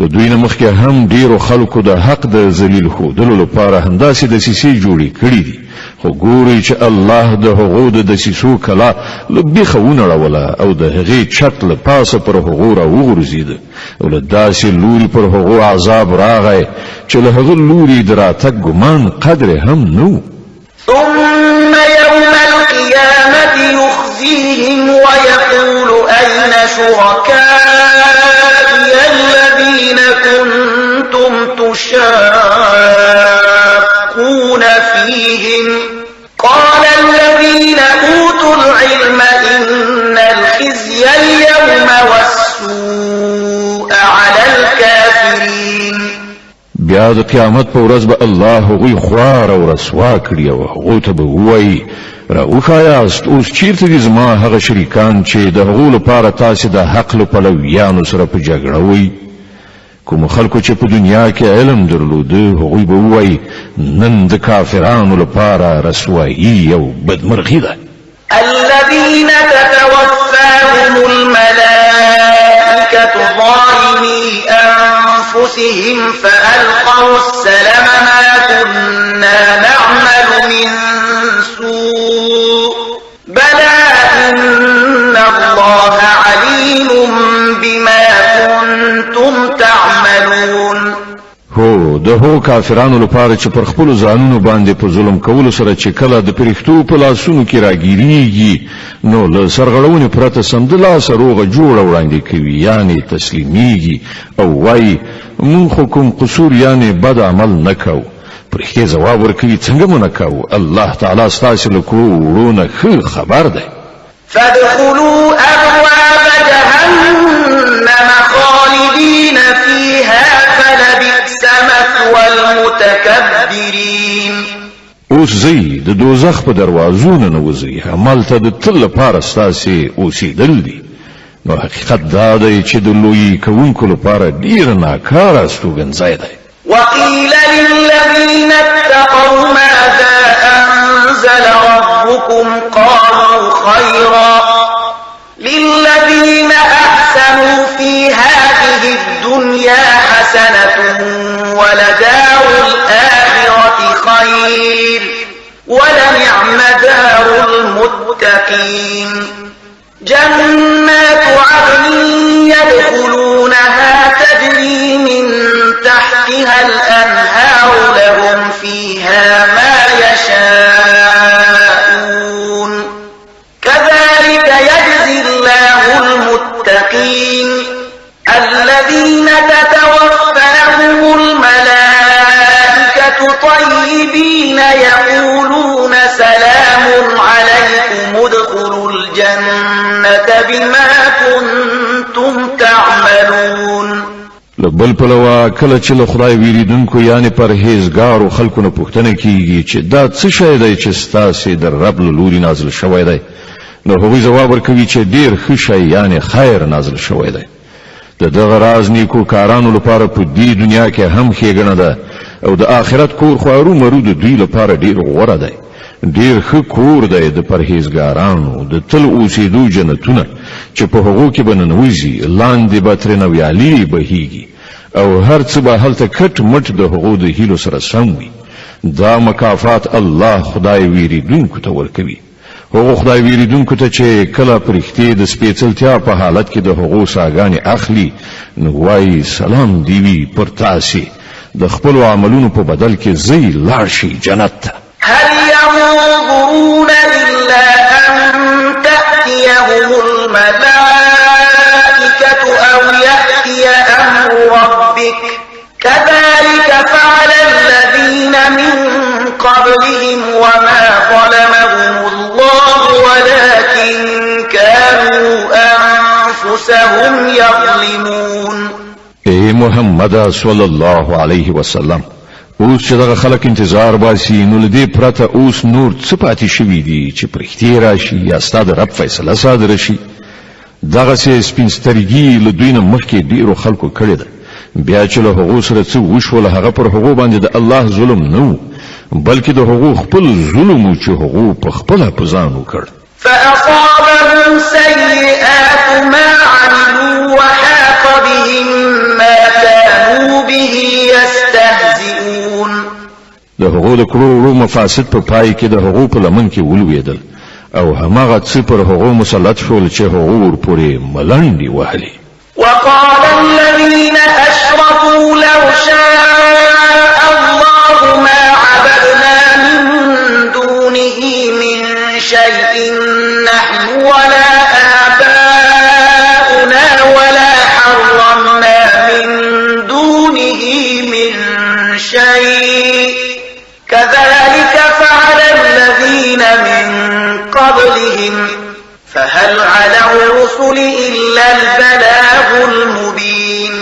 له دوی نه مخکې هم ډیرو خلکو د حق د ذلیل ښودلو لپاره همداسې دسیسې جوړې کړي دي خو ګوري چې الله د هغو د دسیسو کلا له بیخه ونړوله او د هغې چت له پاسه پر هغو راوغورځېده او له داسې لوري پر هغو عذاب راغی چې له هغه لوري د راتګ ګمان قدر هم نه. ثم يوم القيامة يخزيهم ويقول أين شركائي الذين كنتم تشاقون فيهم قال الذين أوتوا العلم إن الخزي اليوم والسوء على الكافرين. بیا د قیامت په ورځ به الله هغوی خوار او رسوا کړي او هغو ته به ووایي راوښایاست اوس چیرته دي زما هغه شریکان چې د هغو لپاره تاسې د حق له پلویانو سره په جګړه وئ. کوم خلکو چې په دنیا کې علم درلوده هغوی به ووایي نن د کافرانو لپاره رسوایي او بدمرغي ده. الذين تتوفاهم الملائكة ظالمي أنفسهم فألقوا السلم ما كنا نعمل من سوء بلى إن الله عليم بما كنتم تعملون. هو د هغو کافرانو لپاره چې پر خپلو ځانونو باندې په ظلم کولو سره چې کله د پرښتو په لاسونو کې راګیریږي نو له سرغړونې پرته سمدلاسه روغه جوړه وړاندې کوي یعنی تسلیمیږي او وایي مونږ خو کوم قصور یعنی بد عمل نه کوو. پرښتې ځواب ورکوي څنګه مو نه کوو الله تعالی ستاسې له کړو وړو نه ښه خبر دی. فادخلوا أبواب جهنم خالدين فيها فلبئس مثوى المتكبرين. اوس زی د دوزخ په دروازو نه نوځي همالته د تل لپاره ستاسې اوسېدل دي. نو حقیقت دا دی چې د لوی کوونکو لپاره ډېر ناکاره استوګنځای دی. وقيل للذين اتقوا ماذا أنزل ربكم قالوا خيرا للذين أحسنوا في هذه الدنيا حسنة ولدار الآخرة خير ولنعم دار المتقين. جنات عدن يدخلونها تجري من تحتها الأنهار لهم فيها ما يشاءون كذلك يجزي الله المتقين الذين تتوفاهم الملائكة طيبين يقولون سلام عليكم ادخلوا الجنة بما كنتم تعملون. لبل پلوا کله چې له خدای ویریدونکو یعنی پرهیزګارو خلکو نه پوښتنه کیږي چې دا څه شی دی چې ستاسې د رب له لوري نازل شوی دی نو هغوی ځواب ورکوي چې ډېر ښه شی یعنی خیر نازل شوی دی. د دغه راز نیکو کارانو لپاره په دې دنیا کې هم ښېګڼه ده او د آخرت کور خو ارومرو د دوی لپاره ډېر غوره دی. ډیر ښه کور دی د پرهیزګارانو د تل اوسېدو جنتونه چې په هغو کې به ننوځي لاندې به ترېنه ویالې بهیږي او هر څه به هلته کټ مټ د هغو د هیلو سره سم وي دا مکافات الله خدای ویریدونکو ته ورکوي هغو خدای ویریدونکو ته چې کله پرښتې د سپېڅلتیا په حالت کې د هغو ساګانې اخلي نو وایي سلام دی وي پر تاسې د خپلو عملونو په بدل کې ځئ لاړ شئ جنت ته هل ينظرون إلا أن تأتيهم الملائكة أو يأتي أمر ربك كذلك فعل الذين من قبلهم وما ظلمهم الله ولكن كانوا أنفسهم يظلمون اے محمد صلی الله علیه وسلم اوس چې دغه خلک انتظار باسي نو لدې پرته اوس نور څه پاتې شوي دي چې پرښتې راشي یا ستا د رب فیصله صادره شي دغسې سپین سترګي له دوی نه مخکې ډېرو خلکو کړې ده بیا چې له هغو سره څه وشول هغه پر هغو باندې د الله ظلم نه و بلکې د هغو خپل ظلم و چې هغو په خپله په ځان وکړ فأصابهم سيئات ما عملوا وحاق بهم ما كانوا به يستهزئون د هغو د کړو مفاسد په پای کې د هغو په لمن کې ولوېدل او هماغه څه پر هغو مسلط شول چې هغو ورپورې ملنډې وهلې وقال الذين أشركوا لو شاء الله ما عبدنا من دونه من شيء نحن ولا آباؤنا ولا حرمنا من دونه من شيء كذلك فعل الذين من قبلهم فهل على الرسل إلا البلاغ المبين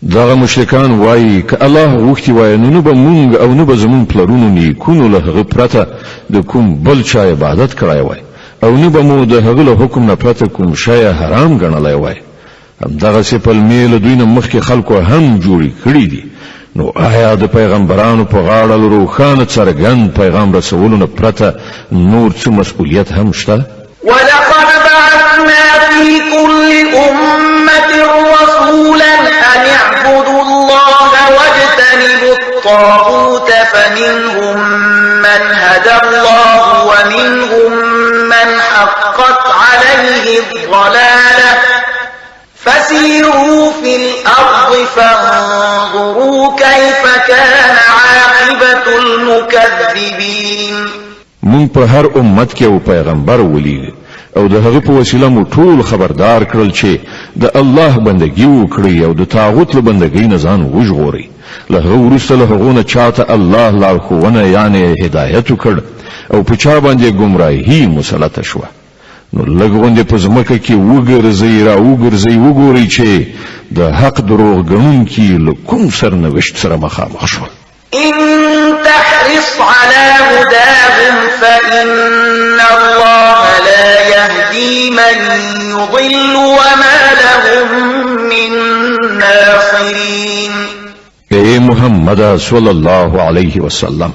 دغه مشرکان وایي که الله غوښتي وای نو به مونږ او نو به زمون پلرونو نیکونو له هغه پرته د کوم بل چا عبادت کړای وای او نو به مو د هغه له حکم نه پرته کوم شی حرام ګڼلی وای همدغسې پلمې له دوی نه مخکې خلکو هم جوړې کړي دي نو آیا د پیغمبرانو په غاړه له روښانه څرګند پیغام رسولو نه پرته نور څه مسؤلیت هم شته ولقد بعثنا في كل أمة رسولا أن اعبدوا الله واجتنبوا الطاغوت فمنهم من هدى الله ومنهم من حقت عليه الضلالة فسيروا في الأرض فانظروا كيف كان عاقبة المكذبين مونږ په هر امت کې او پیغمبر ولېږه او د هغه په وسیله مو ټول خبردار کړل چې د الله بندګي وکړي او د طاغوت له بندګۍ نه ځان وژغوري له هغه وروسته له هغو نه چاته الله لارښوونه یعنې هدایت وکړ او په چا باندې ګمراهي مسلطه شوه نو لږ غوندې په ځمکه کې وګرځئ راوګرځئ وګورئ چې د حق دروغ ګڼونکي له کوم سرنوشت سره مخامخ شول إن تحرص على هداهم فإن الله لا يهدي من يضل وما لهم من ناصرين اے محمد صلی الله علیه وسلم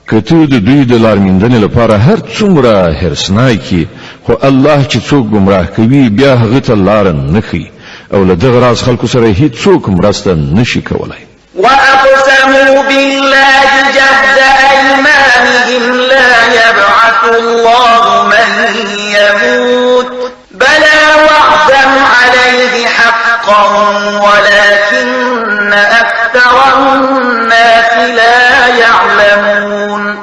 کته د دوی د لارمندنې لپاره هر څومره حرصناکي خو الله چې څوک گمراه کوي بیا هغه ته لار نه ښیي او له دغه راز خلکو سره هیڅوک مرسته نشي کولای وأقسموا بالله جهد أيمانهم لا يبعث الله من يموت بلى وعدا عليه حقا ولكن أكثر الناس لا يعلمون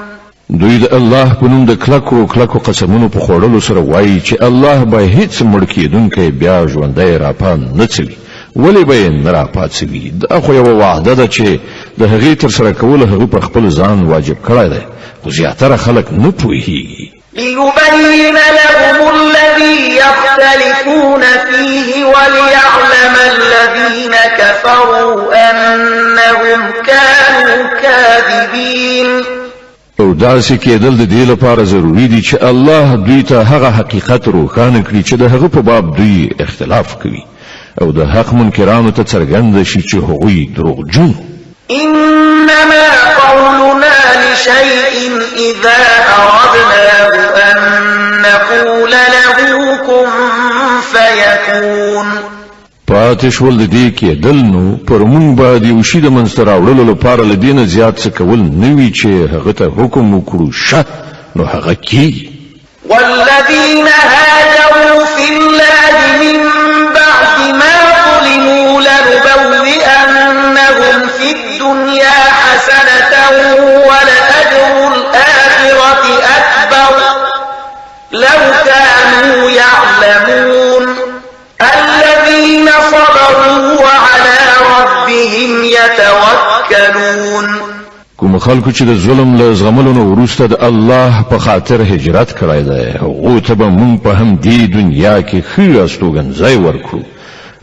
دوی د الله په نوم د کلکو قسمونو په خوړلو سره وایي چې الله به هیڅ مړ کېدونکی بیا ژوندی راپان نه څوي ولی به نه راپاڅوي دا خو یوه وعده ده چې د هغې ترسره کول هغه پر خپل ځان واجب کړی دی خو زیاتره خلک نه پوهېږي ليبين لهم الذي يختلفون فيه وليعلم الذين كفروا أنهم كانوا كاذبين او داسې کېدل د دې لپاره ضروري دي چې الله دوی ته هغه حقیقت روښانه کړي چې د هغه په باب دوی اختلاف کوي او د حق منکرانو ته څرګنده شي چې هغوی دروغجن إنما قولنا لشيء إذا أردنا يقول له كن فيكون. پاتې شول د دې کېدل نو پر مونږ باندې یو شي د منځته راوړلو لپاره له دې نه زیات څه کول نه وي چې هغه ته حکم وکړو شه نو هغه کېږي. والذين هاجروا في الله من بعد ما ظلموا لنبوئنهم في الدنيا حسنة ولأجر الآخرة أكبر لو كانوا يعلمون. الذين صبروا وعلى ربهم يتوكلون. کوم خلکو چې د ظلم له زغملو نه وروسته د الله په خاطر هجرت کړی دی هغو ته به مونږ په همدې دنیا کې ښه استوګنځی ورکړو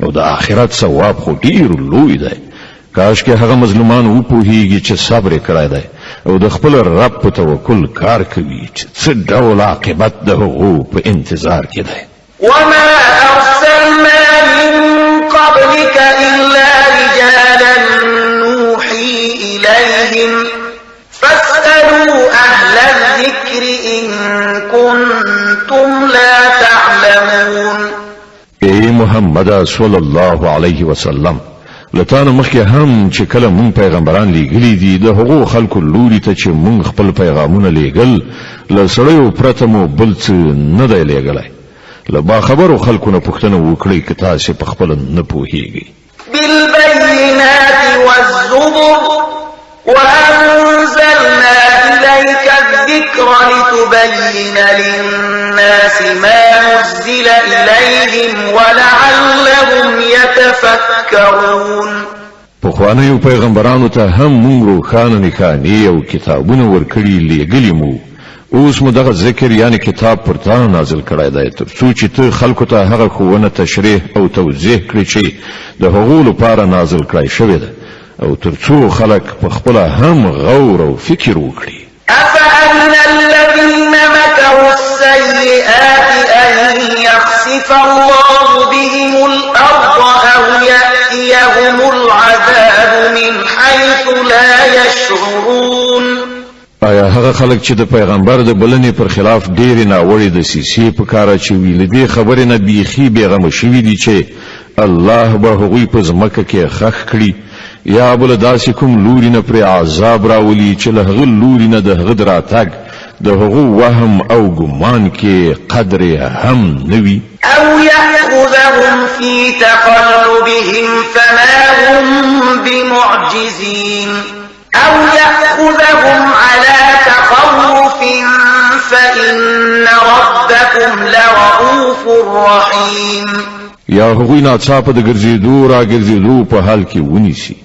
او د آخرت ثواب خو ډېر لوی دی. کاش کې هغه مظلومان وپوهیږي چې صبر یې کړی دی او د خپل رب په توکل کار کوي چې څه ډول عاقبت د هغو په انتظار کې دی. وما أرسلنا من قبلك إلا رجالا نوحي إليهم فاسألوا أهل الذكر إن كنتم لا تعلمون. ای محمد صلی الله علیه وسلم لتانه مخکې هم چې کله مونږ پیغمبران لیږلي دي د هغو خلکو لوري ته چې مونږ خپل پیغامونه لیږل له سړیو پرته مو بل څه نه دی لیږلی. له باخبرو خلکو نه پوښتنه وکړئ که تاسې په خپله نه پوهیږئ. بالبينات والزبر وأنزلنا إليك الذكر لتبين للناس ما نزل إليهم ولعلهم يتفكرون. پخوانیو پیغمبرانو ته هم مونږ روښانه نښانې او کتابونه ورکړي لیږلي مو. اوس مو دغه ذکر یعنی کتاب پر تا نازل کړی دی تر څو چې ته خلکو ته هغه ښوونه تشریح او توضیح کړي چې د هغو لپاره نازل کړی شوی ده او تر څو خلک په خپله هم غور او فکر وکړي. أفأمن الذين مكروا السيئات أن يخسف الله بهم الأرض أو يأتيهم العذاب من حيث لا يشعرون. آیا هغه خلک چې د پیغمبر د بلنې پر خلاف ډېرې ناوړې دسیسې په کار اچوي له دې خبرې نه بیخي بېغمه شوي دي چې الله به هغوی په ځمکه کې ښخ کړي یا بله داسې کوم لوري نه پرې عذاب راولي چې له هغه لوري نه د هغه د راتګ د هغو وهم او ګمان کې قدر هم نه وي. أو يأخذهم في تقلبهم فما هم بمعجزين أو يأخذهم على تخوف فإن ربكم لرؤوف رحيم. یا هغوی ناڅاپه د ګرځېدو را ګرځېدو په حال کې ونیسي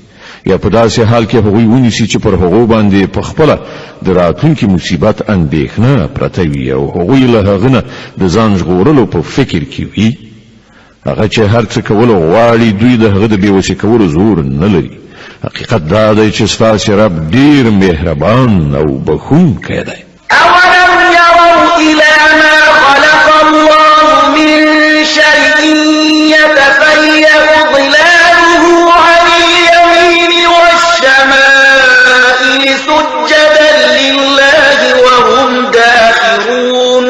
یا په داسې حال کې هغوی ونیسي چې پر هغو باندې په خپله د راتلونکي مصیبت اندېښنه پرته وي او هغوی له هغه نه د ځان ژغورلو په فکر کې وي. هغه چې هر څه کولو غواړي دوی د هغه د بېوسې کولو زور نه لري. حقیقت دا دی چې ستاسې رب ډېر مهربان او بخښونکی دی. أولم يروا إلى ما خلق الله من شيء يتفيأ ظلاله عن اليمين والشمائل سجدا لله وهم داخرون.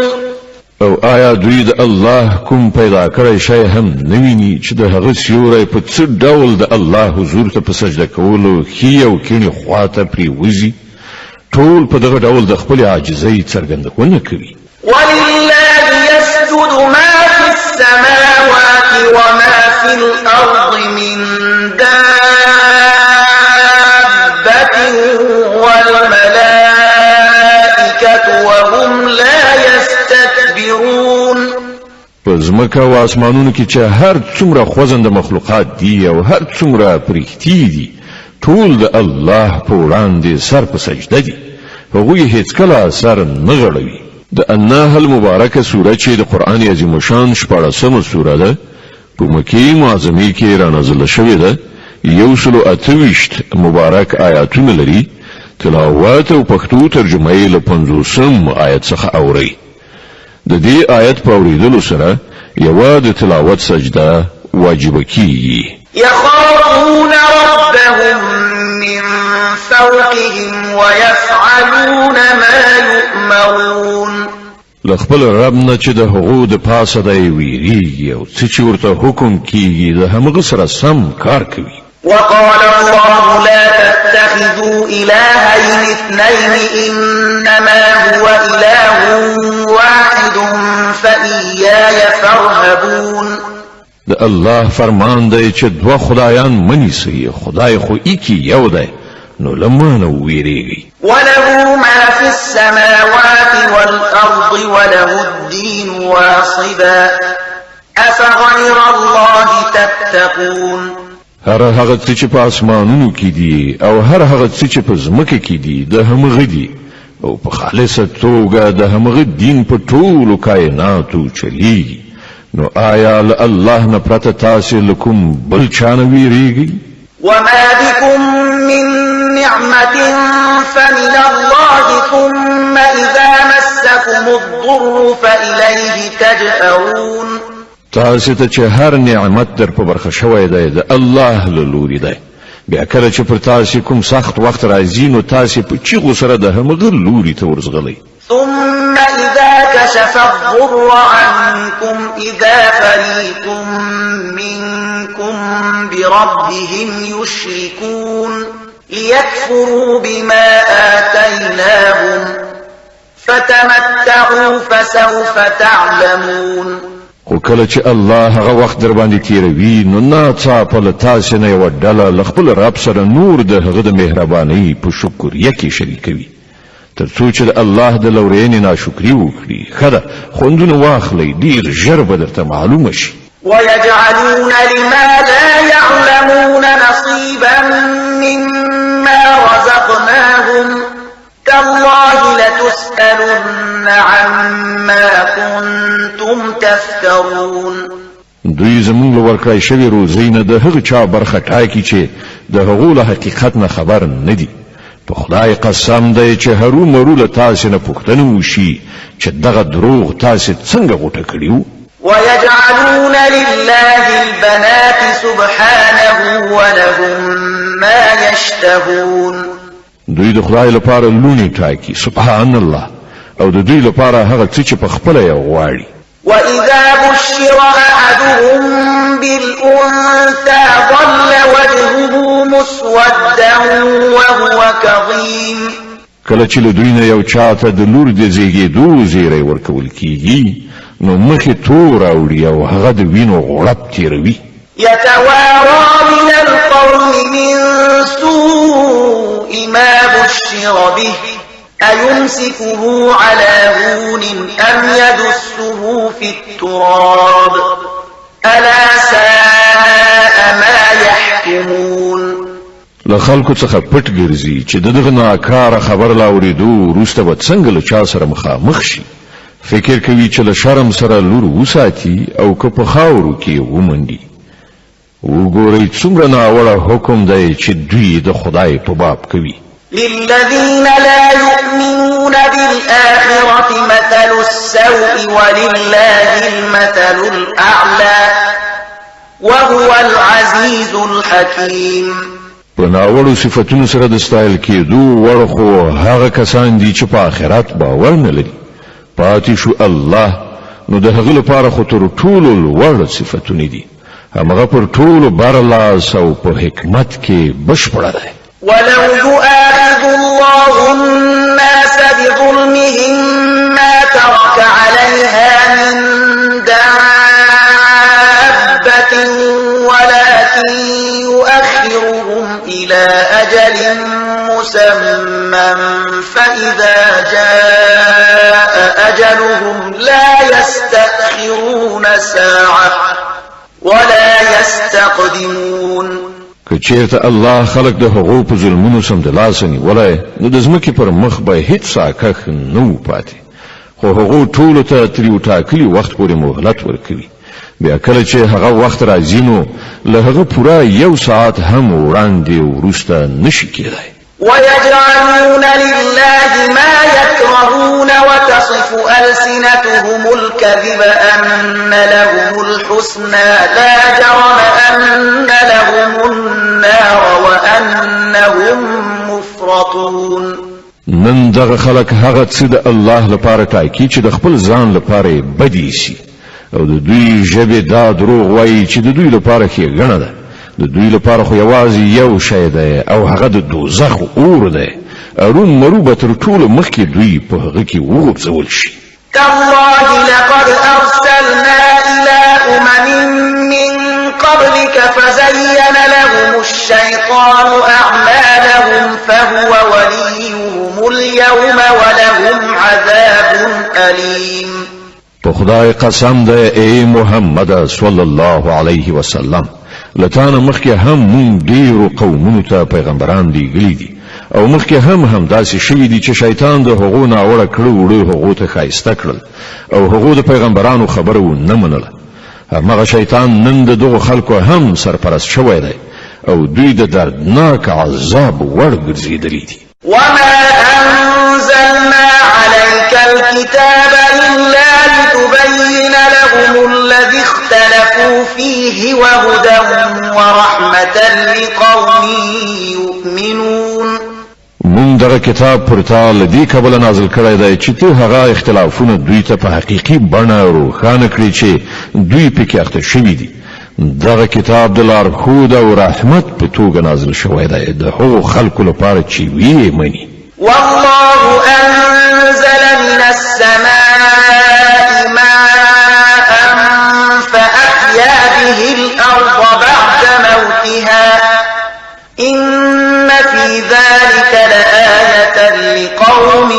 او آیا دوی د الله کوم پیدا کړی شی هم نه ویني چې د هغه سیوری په څه ډول د الله حضور ته په سجده کولو ښي او کیڼې خواته پرېوځي؟ ټول په دغه ډول د خپلې عاجزۍ څرګندونه کوي. ولله يسجد ما في السماوات وما في الأرض من دابة والملائكة وهم لا يستكبرون. په ځمکه او اسمانونو کې چې هر څومره خوځنده مخلوقات دي او هر څومره پرښتې دي ټول د الله په وړاندې سر په سجده دي. هغوی هیڅکله سر نه غړوي. د النحل مبارکه سوره چې د قرآن عظیم شان 14مه سوره ده په مکې معظمې کې رانازله شوې ده. 128 مبارک آیاتونه لري. تلاوت او پښتو ترجمه یې له 50 آیت څخه اوري. د دې آیت په اورېدلو سره یوه د تلاوت سجده واجب کیږي. يخافون ربهم من فوقهم ويفعلون ما يؤمرون. لخپل رب نه چې د هغو د پاسه دی ویریږي او څه چې ورته حکم کیږي د همغه سره سم کار کوي. وقال الله لا تتخذوا إلهين اثنين إنما هو إله واحد فإياي فارهبون. د الله فرمان دی چې دوه خدایان منیسي، خدای خو ایکی یو دی، نو لمانه ویریږي. وله ما في السماوات والأرض وله الدين واصبا أفغير الله تتقون. هر هغه څه چې په اسمانونو کې دي او هر هغه څه چې په ځمکه کې دي د همغه دي او په خالصه توګه د همغه دین په ټولو کائناتو چلیږي. نو آیا الله نه پرته تاسو لکم بل چانه ویریږي؟ وما بكم من نعمة فمن الله ثم إذا مسكم الضر فإليه تجأرون. تاسو ته چې هر نعمت در په برخه شوی دی د الله له لوري دی، بیا کله چې پر تاسو کوم سخت وخت راځي نو تاسو په چیغو سره د همغه لوري ته ورځغلی. ثم إذا كشف الضر عنكم إذا فريق منكم بربهم يشركون ليكفروا بما آتيناهم فتمتعوا فسوف تعلمون. خو کله چې الله هغه وخت در باندې تیروي نو ناڅاپه له تاسو نه یوه ډله له خپل رب سره نور د هغه د مهربانۍ په شکریه کې شریکوي تر څو چې د الله د لورینې ناشکري وکړي. ښه ده، خوندونه واخلئ، ډېر ژر به درته معلومه شي. ويجعلون لما لا يعلمون نصيبا مما رزقناهم تالله لتسألن عما كنتم تفترون. دوی زمونږ له ورکړای شوې روزۍ نه د هغه چا برخه ټاکي چې د هغو له حقیقت نه خبر نه دي. په خدای قسم دی چې هرو مرو له تاسو نه پوښتنه وشي چې دغه دروغ تاسو څنګه غوټه کړي وو. ويجعلون لله البنات سبحانه ولهم ما يشتهون. دوی د خدای لپاره لونی ټاکي سبحان الله او د دوی لپاره هغه څه چې په خپله یې غواړي. وإذا بشر أحدهم بالأنثى ظل وجهه مسودا وهو كظيم. کله چې له دوی نه یو چاته د لور د زیږېدو زیری ورکول کیږي نو مخې تور اوړي او هغه د وینو غړپ تیروي. يتوارى من القوم من سوء ما بشر به أيمسكه على هون أم يدسه في التراب ألا ساء ما يحكمون. له خلکو څخه پټ ګرځي چې دغه ناکاره خبر لا اورېدو وروسته به څنګه له چا سره مخامخ شي. فکر کوي چې له شرم سره لور وساتي او که په خاورو کې ومنډي. وګورئ څومره ناوړه حکم دی چې دوی د خدای په باب کوي. للذين لا يؤمنون بالآخرة مثل السوء ولله المثل الأعلى وهو العزيز الحكيم. په ناوړو صفتونو سره د ستایل کېدو وړ خو هغه کسان دي چې په آخرت باور نه لري. پاتې شو الله نو د هغه لپاره خو تر ټولو لوړ صفتونه دي. همغه پر ټولو برلاس او په حکمت کې بشپړه ده. ولو يؤاخذ الله الناس بظلمهم ما ترك عليها من دابة ولكن يؤخرهم إلى أجل مسمى فإذا جاء أجلهم لا يستأخرون ساعة ولا يستقدمون. که چیرته الله خلق د هغو په ظلمونو سم د لاس نیولای نو د ځمکې پر مخ به هیڅ ساکخ نه و پاتې. خو هغو ټولو ته تر یو ټاکلي وخت پورې مهلت ورکوي. بیا کله چې هغه وخت راځي نو له هغه پوره یو ساعت هم وړاندې وروسته نشي کېدای. ويجعلون لله ما يكرهون وتصف ألسنتهم الكذب أن لهم الحسنى لا جرم أن لهم النار وأنهم مفرطون. نن دغه خلک هغه څه د الله لپاره ټاکي چې د خپل ځان لپاره بدی شي او د دوی ژبه دا دروغ وایي چې د دوی لپاره ښېګڼه ده د دوی لپاره خو یوازې یو شی دی او هغه د دوزخ اور دی اروم مرو به تر ټولو مخکې دوی په هغه کې وغورځول شي تالله لقد أرسلنا إلى من قبلك فزين لهم الشيطان أعمالهم فهو وليهم اليوم ولهم عذاب أليم په خدای قسم ده ای محمد صلی الله علیه وسلم لتانه مخکې هم مونږ ډیرو قومونو ته پیغمبران لیږلي دي او مخکې هم داسې شوي دي چې شیطان د هغو ناوړه کړو وړو هغو ته ښایسته کړل او هغو د پیغمبرانو خبره ونه منله همغه شیطان نن د دغو خلکو هم سرپرست شوی دی او دوی د دردناک عذاب وړ ګرځېدلي دي وما أنزلنا عليك الكتاب إلا لتبين لهم الذي اختلفوا فيه وهدى ورحمة لقوم يؤمنون مون دغه کتاب پر تا لدی کبل نازل کړی دی چې ته هغه اختلافونه دوی ته په حقيقي بڼه روښانه کړی چې دوی پکې اخته شوي دي دغه کتاب د لارښود او رحمت په توګه نازل شوی دی د هغو خلکو لپاره چې ویې مني والله أنزل من السماء ماء فأحيا به الأرض بعد موتها إن في ذلك لآية لقوم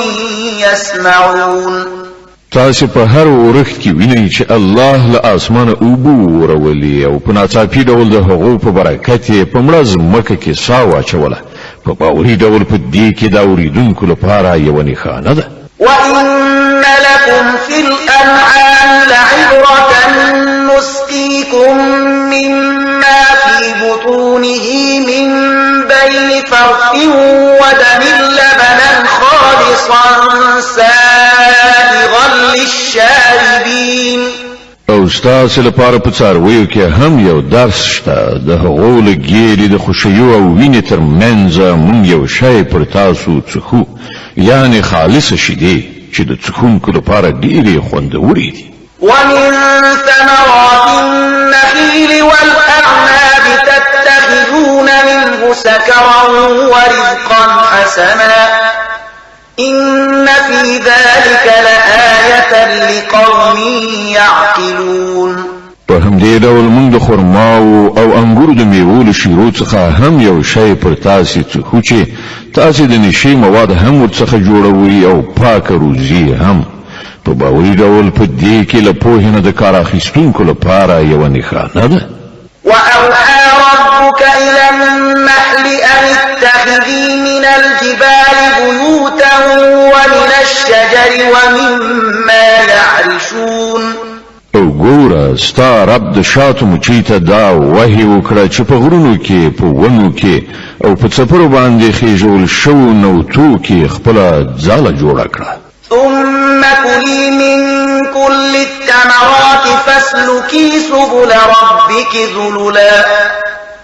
يسمعون تاسو په هر ورخت کې وینئ چې الله له اسمانه اوبو ورولي او په ناڅاپي ډول د هغو په برکت یې په مړه ځمکه کې ساه واچوله په باوري ډول په دې کې د اورېدونکو لپاره یوه نښانه ده وإن لكم في الأنعام لعبرة نسقيكم مما في بطونه من بين فرث ودم لبنا خالصا سائغا للشاربين او ستاسو لپاره په څارویو کې هم یو درس شته د هغو له ګیرې د خوشیو او وینې تر منځ مونږ یو شی پر تاسو څښو یعنی خالصه شیدې چې د څښونکو لپاره ډېرې خوندورې دي ومن ثمرات النخيل والأعناب تتخذون منه سكرا ورزقا حسنا إن في ذلك لآية لقوم يعقلون په همدې ډول موږ د خرماو او انګورو د میوو له شیرو څخه هم یو شی پر تاسې څښو چې تاسې د نشې مواد هم ورڅخه جوړوئ او پاکه روزي هم په باوري ډول په دې کې له پوهې نه د کار اخیستونکو لپاره یوه نښانه ده وأوحى ربك إلى النحل أن اتخذي من الجبال بيوتا ومن الشجر ومما يعرشون او ګوره ستا رب د شاتو مچۍ ته دا وحي وکړه چې په غرونو کې په ونو کې او په څپرو باندې خېژول شوو نوتو کې خپله ځاله جوړه کړه ثم كلي من كل الثمرات فاسلكي سبل ربك ذللا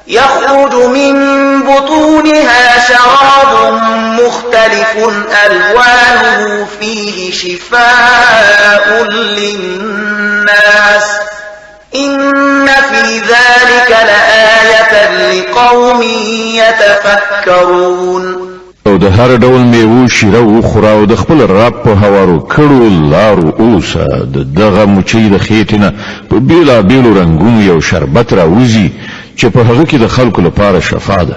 يخرج من بطونها شراب مختلف ألوانه فيه شفاء للناس إن في ذلك لآية لقوم يتفكرون او د هر ډول میوو شیره وخوره او د خپل رب په هوارو کړو لارو اوسه د دغه مچۍ د خېټې نه په بېلابېلو رنګونو یو شربت راوځي چې په هغه کې د خلکو لپاره شفا ده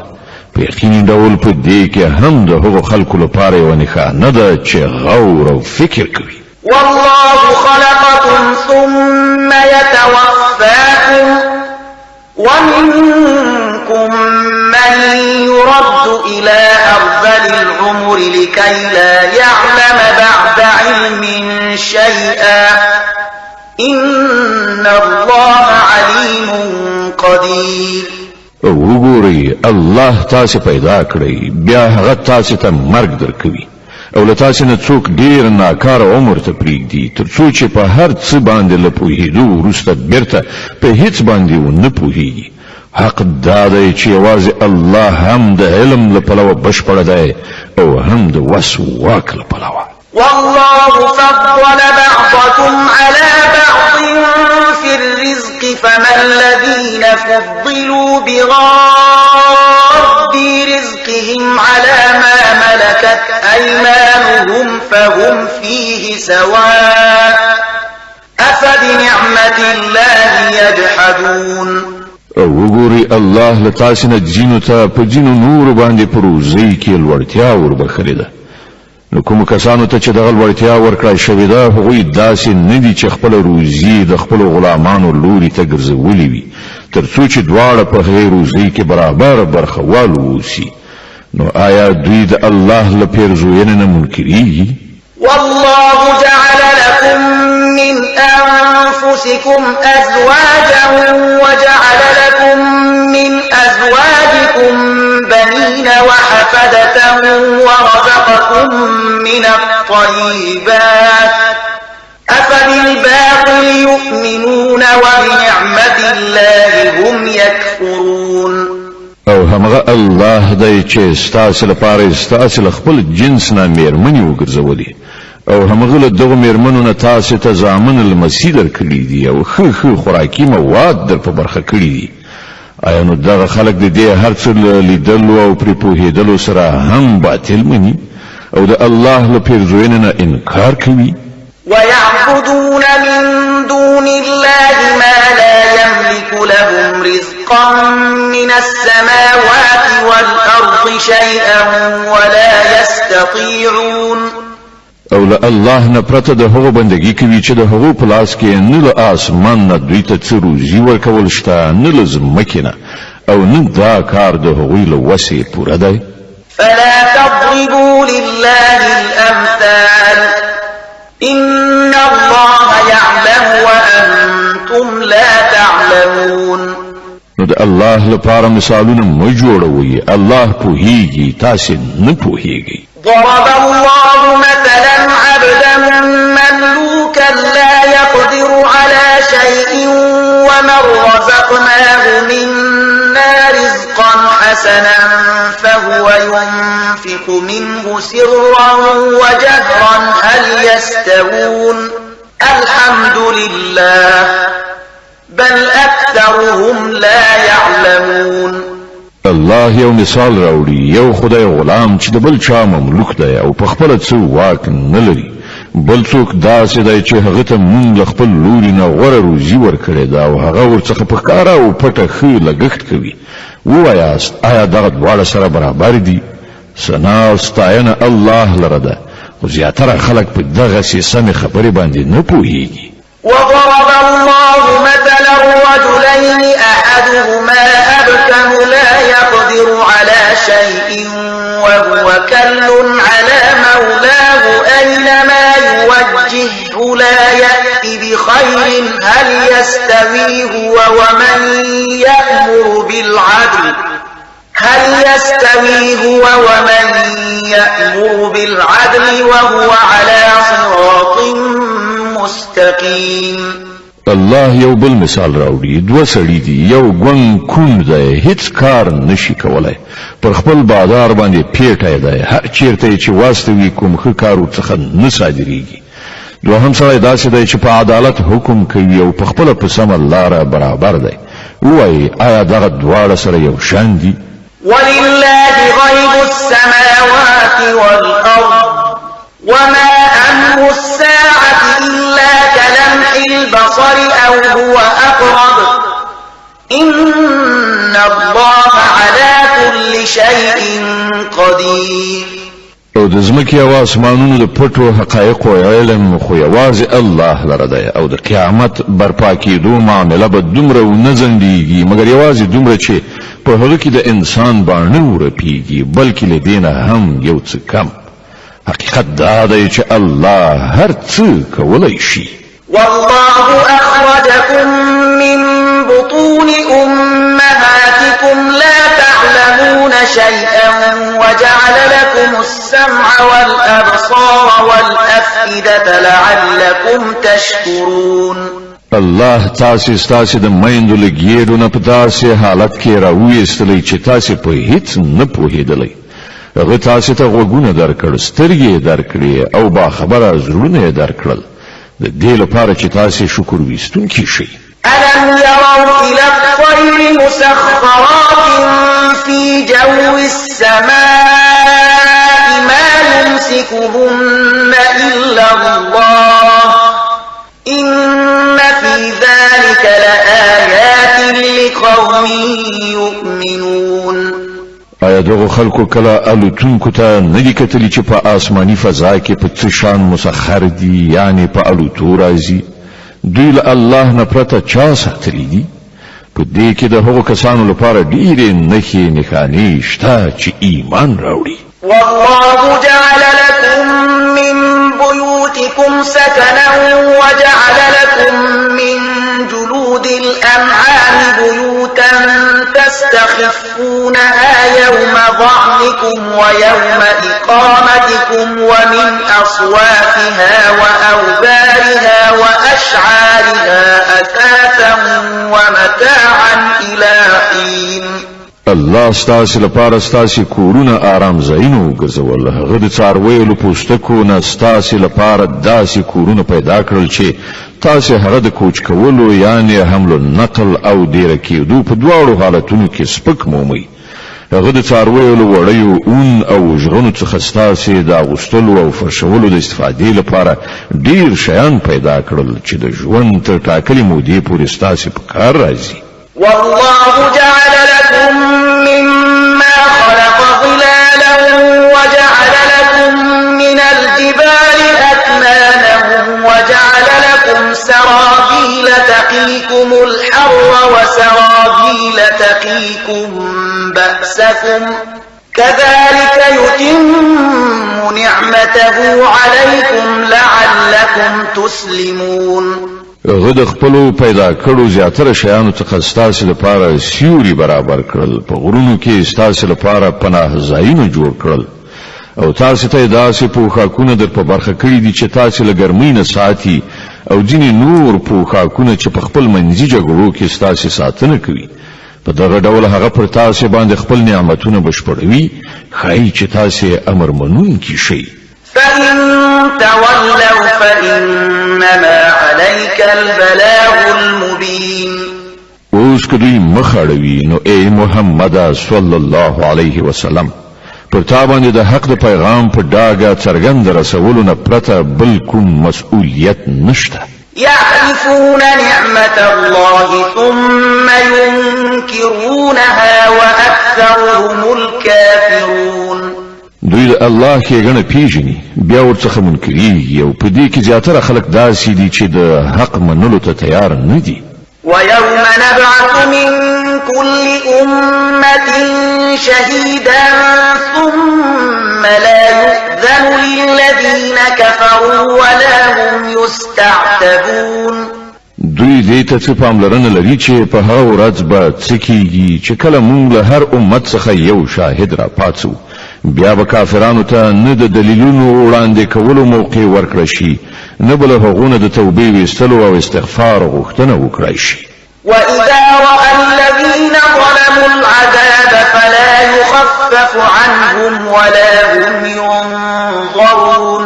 په یقیني ډول په دې کې هم د هغو خلکو لپاره یوه نښانه ده چې غور او فکر کوي والله خلقكم ثم يتوفاكم ومنكم من يرد إلى أرذل العمر لكي لا يعلم بعد علم شيئا إن الله عليم قدير وګورئ الله تاسو پیدا کړی بیا هغه تاسو ته مرګ درکوي او له تاسو نه څوک ډیر ناکار عمر ته پریږدي تر څو چې په هر څه باندې له پوهېدو وروسته بیرته په هیڅ باندې ونه پوهېږي حق دا دی چې یوازې الله هم د علم له پلوه بشپړ دی او هم د وس واک له پلوه. والله فضل بعضكم على بعض في الرزق فما الذين فضلوا براد رزقهم على ما ملكت أيمانهم فهم فيه سواء أفبنعمة الله يجحدون. او وګوري الله له تاسو نه جنو ته په جنو نور باندې پروزي کې لوړتیا وربخلې ده. نو کوم کسانو ته چې دغه لوړتیا ورکړای شوې ده هغوی داسې نه دي چې خپل روزي د خپل غلامانو لوري ته ګرځولې وي تر څو چې دواړه په هغې روزي کې برابر برخه والو اوسي. نو آیا دوی د الله له پیرزوینې نه منکرېږي؟ والله جعل لكم من أنفسكم أزواجا وجعل لكم من أزواجكم بنين وحفدة ورزقكم من الطيبات أفبالباطل يؤمنون وبنعمة الله هم يكفرون. او همغه الله دی چې ستاسو لپاره ستاسو خپل جنس نه میرمنې وګرځولې او همغه له دغه میرمنو نه تاسو ته ضامن المسی درکړي دي او ښه خوراکي مواد در په برخه کړي دي. آیا نو دغه خلک د دې هر څه لیدلو او پرې پوهېدلو سره هم باطل مني او د الله له پیرزوینې نه انکار کوي؟ ويعبدون من دون الله ما لا يملك لهم رزقا من السماوات والأرض شيئا ولا يستطيعون. او له الله نه پرته د هغو بندګي کوي چې د هغو په لاس کې نه له آسمان نه دوی ته څه روزي ورکول شته نه له ځمکې نه او نه دا کار د هغوی له وسې پوره دی. فلا تضربوا لله الأمثال إن الله يعلم وأنتم لا تعلمون. نو د الله لپاره مثالونه مه جوړوئ، الله پوهیږي تاسو نه پوهیږئ. ضرب الله مثلا عبدا مملوكا لا يقدر على شيء ومن رزقناه منا رزقا حسنا فهو ينفق منه سرا وجهرا هل يستوون الحمد لله بل أكثرهم لا يعلمون. الله یو مثال راوړي، یو خدای غلام چې د بل چا مملوک دی او په خپل څه واک نه لري، بل څوک داسې دی چې هغه ته مونږ له خپل لوري نه غوره روزي ورکړې ده او هغه ورڅخه په ښکاره او پټه ښه لګښت کوي. ووایاست آیا دغه دواړه سره برابر دي؟ ثنا او ستاینه الله لره ده، خو زیاتره خلک په دغسې سمې خبرې باندې نه پوهیږي. وضرب الله مثلا رجلين أحدهما أبكم لا يقدر على شيء وهو كل على مولاه أينما يوجهه لا يأتي بخير هل يستوي هو ومن يأمر بالعدل وهو على صراط مستقیم. الله یو بل مثال راوړي، دوه سړي دي، یو ګونګ کون دی هیڅ کار نشي کولای، پر خپل بازار باندې پیټی دی، هر چیرته چې واستوي کوم ښه کار ورڅخه نه صادریږي. دوهم سړی داسې دی چې په عدالت حکم کوي او په خپله په سمه لاره برابر دی. ووایي آیا دغه دواړه سره یو شان دي؟ ولله غیب السماوات والأرض وما أمر الساعة إلا كلمح البصر أو هو أقرب إن الله على كل شيء قدير. او د ځمکې او اسمانونو د پټو حقایقو علم خو یوازې الله لره دی او د قیامت برپا کېدو معامله به دومره ونه ځنډېږي مګر یوازې دومره چې په هغه کې د انسان باڼه ورپېږي بلکې له دې نه هم یو څه کم. حقیقت دا دی چې الله هر څه کولی شي. والله أخرجكم من بطون أمهاتكم لا تعلمون شيئا وجعل لكم السمع والأبصار والأفئدة لعلكم تشكرون. الله تاسې د میندو له ګېډو نه په داسې حالت کې راویستلی چې تاسې په هیڅ نه پوهېدلی. هغه تاسې ته غوږونه درکړ، سترګې درکړې او باخبره زړونه یې درکړل د دې لپاره چې تاسې شکر ویستونکي شئ. ألم يروا إلى الطير مسخرات في جو السماء ما يمسكهن إلا الله إن في ذلك لآيات لقوم يؤمنون. آیا دغه خلکو کله الوتونکو ته ندی کتلی چې په آسماني فضا کې په څه شان مسخر دي، یعنی په الوتو راځي؟ دوی له الله نه پرته چا ساتلی دي؟ په دې کې د هغو کسانو لپاره ډېرې نښې نښانې شته چې ایمان راوړي. والله جعل لكم من بيوتكم سكنا وجعل لكم من جلود الأنعام بيوتا تستخفونها يوم ظعنكم ويوم إقامتكم ومن أصوافها وأوبارها وأشعارها أثاثا ومتاعا إلى حين. الله ستاسې لپاره ستاسې کورونه آرام ځایونه وګرځول. هغه د څارویو له پوستکو نه ستاسې لپاره داسې کورونه پیدا کړل چې تاسې هغه د کوچ کولو یعنی حمل و نقل او ډیره کېدو په دواړو حالتونو کې سپک مومئ. هغه د څارویو له وړیو، اون او ژغنو څخه ستاسې د اغوستلو او فرشولو د استفادې لپاره ډیر شیان پیدا کړل چې د ژوند تر ټاکلې مودې پورې ستاسې په کار راځي. والله جعل لكم مما خلق ظلالا وجعل لكم من الجبال أكنانا وجعل لكم سرابيل تقيكم الحر وسرابيل تقيكم بأسكم كذلك يتم نعمته عليكم لعلكم تسلمون. هغه د خپلو پیدا کړو زیاتره شیانو څخه ستاسې لپاره سیوري برابر کړل، په غرونو کې ستاسې لپاره پناه ځایونه جوړ کړل او تاسې ته داسې پوښاکونه در په برخه کړي دي چې تاسې له ګرمۍ نه ساتي او ځینې نور پوښاکونه چې په خپل منځي جګړو کې ستاسې ساتنه کوي. په دغه ډول هغه پر تاسې باندې خپل نعمتونه بشپړوي، ښایي چې تاسې امر منونکي شئ. فإن تولوا فإنما عليك البلاغ المبين. اوس که دوی مخ اړوي نو ای محمد صلی الله علیه وسلم پر تا باندې د حق د پیغام په ډاګه څرګند رسولو نه پرته بل کوم مسؤلیت نشته. يعرفون نعمة الله ثم ينكرونها وأكثرهم الكافرون. دوی د الله ښېګڼه پیژني بیا ورڅخه منکریږي او په دې کې زیاتره خلک داسې دي چې د حق منلو ته تیار نه دي. ويوم نبعث من كل أمة شهيدا ثم لا يؤذن للذين كفروا ولا هم يستعتبون. دوی دې ته څه پاملرنه لري چې په هغه ورځ به څه کېږي چې کله موږ له هر امت څخه یو شاهد را پاڅو، بیا به کافرانو ته نه د دلیلونو وړاندې کولو موقع ورکړی شي، نه به له هغو نه د توبې ویستلو او استغفار غوښتنه وکړی شي. وإذا رأى الذين ظلموا العذاب فلا يخفف عنهم ولا هم ينظرون.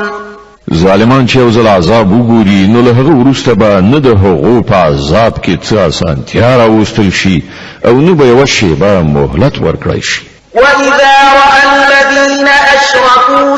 ظالمان چې یو ځل عذاب وګوري نو له هغه وروسته به نه د هغو په عذاب کې څه اسانتیا راوستل شي او نه به یوه شیبه مهلت ورکړی شي. وإذا رأى الذين أشركوا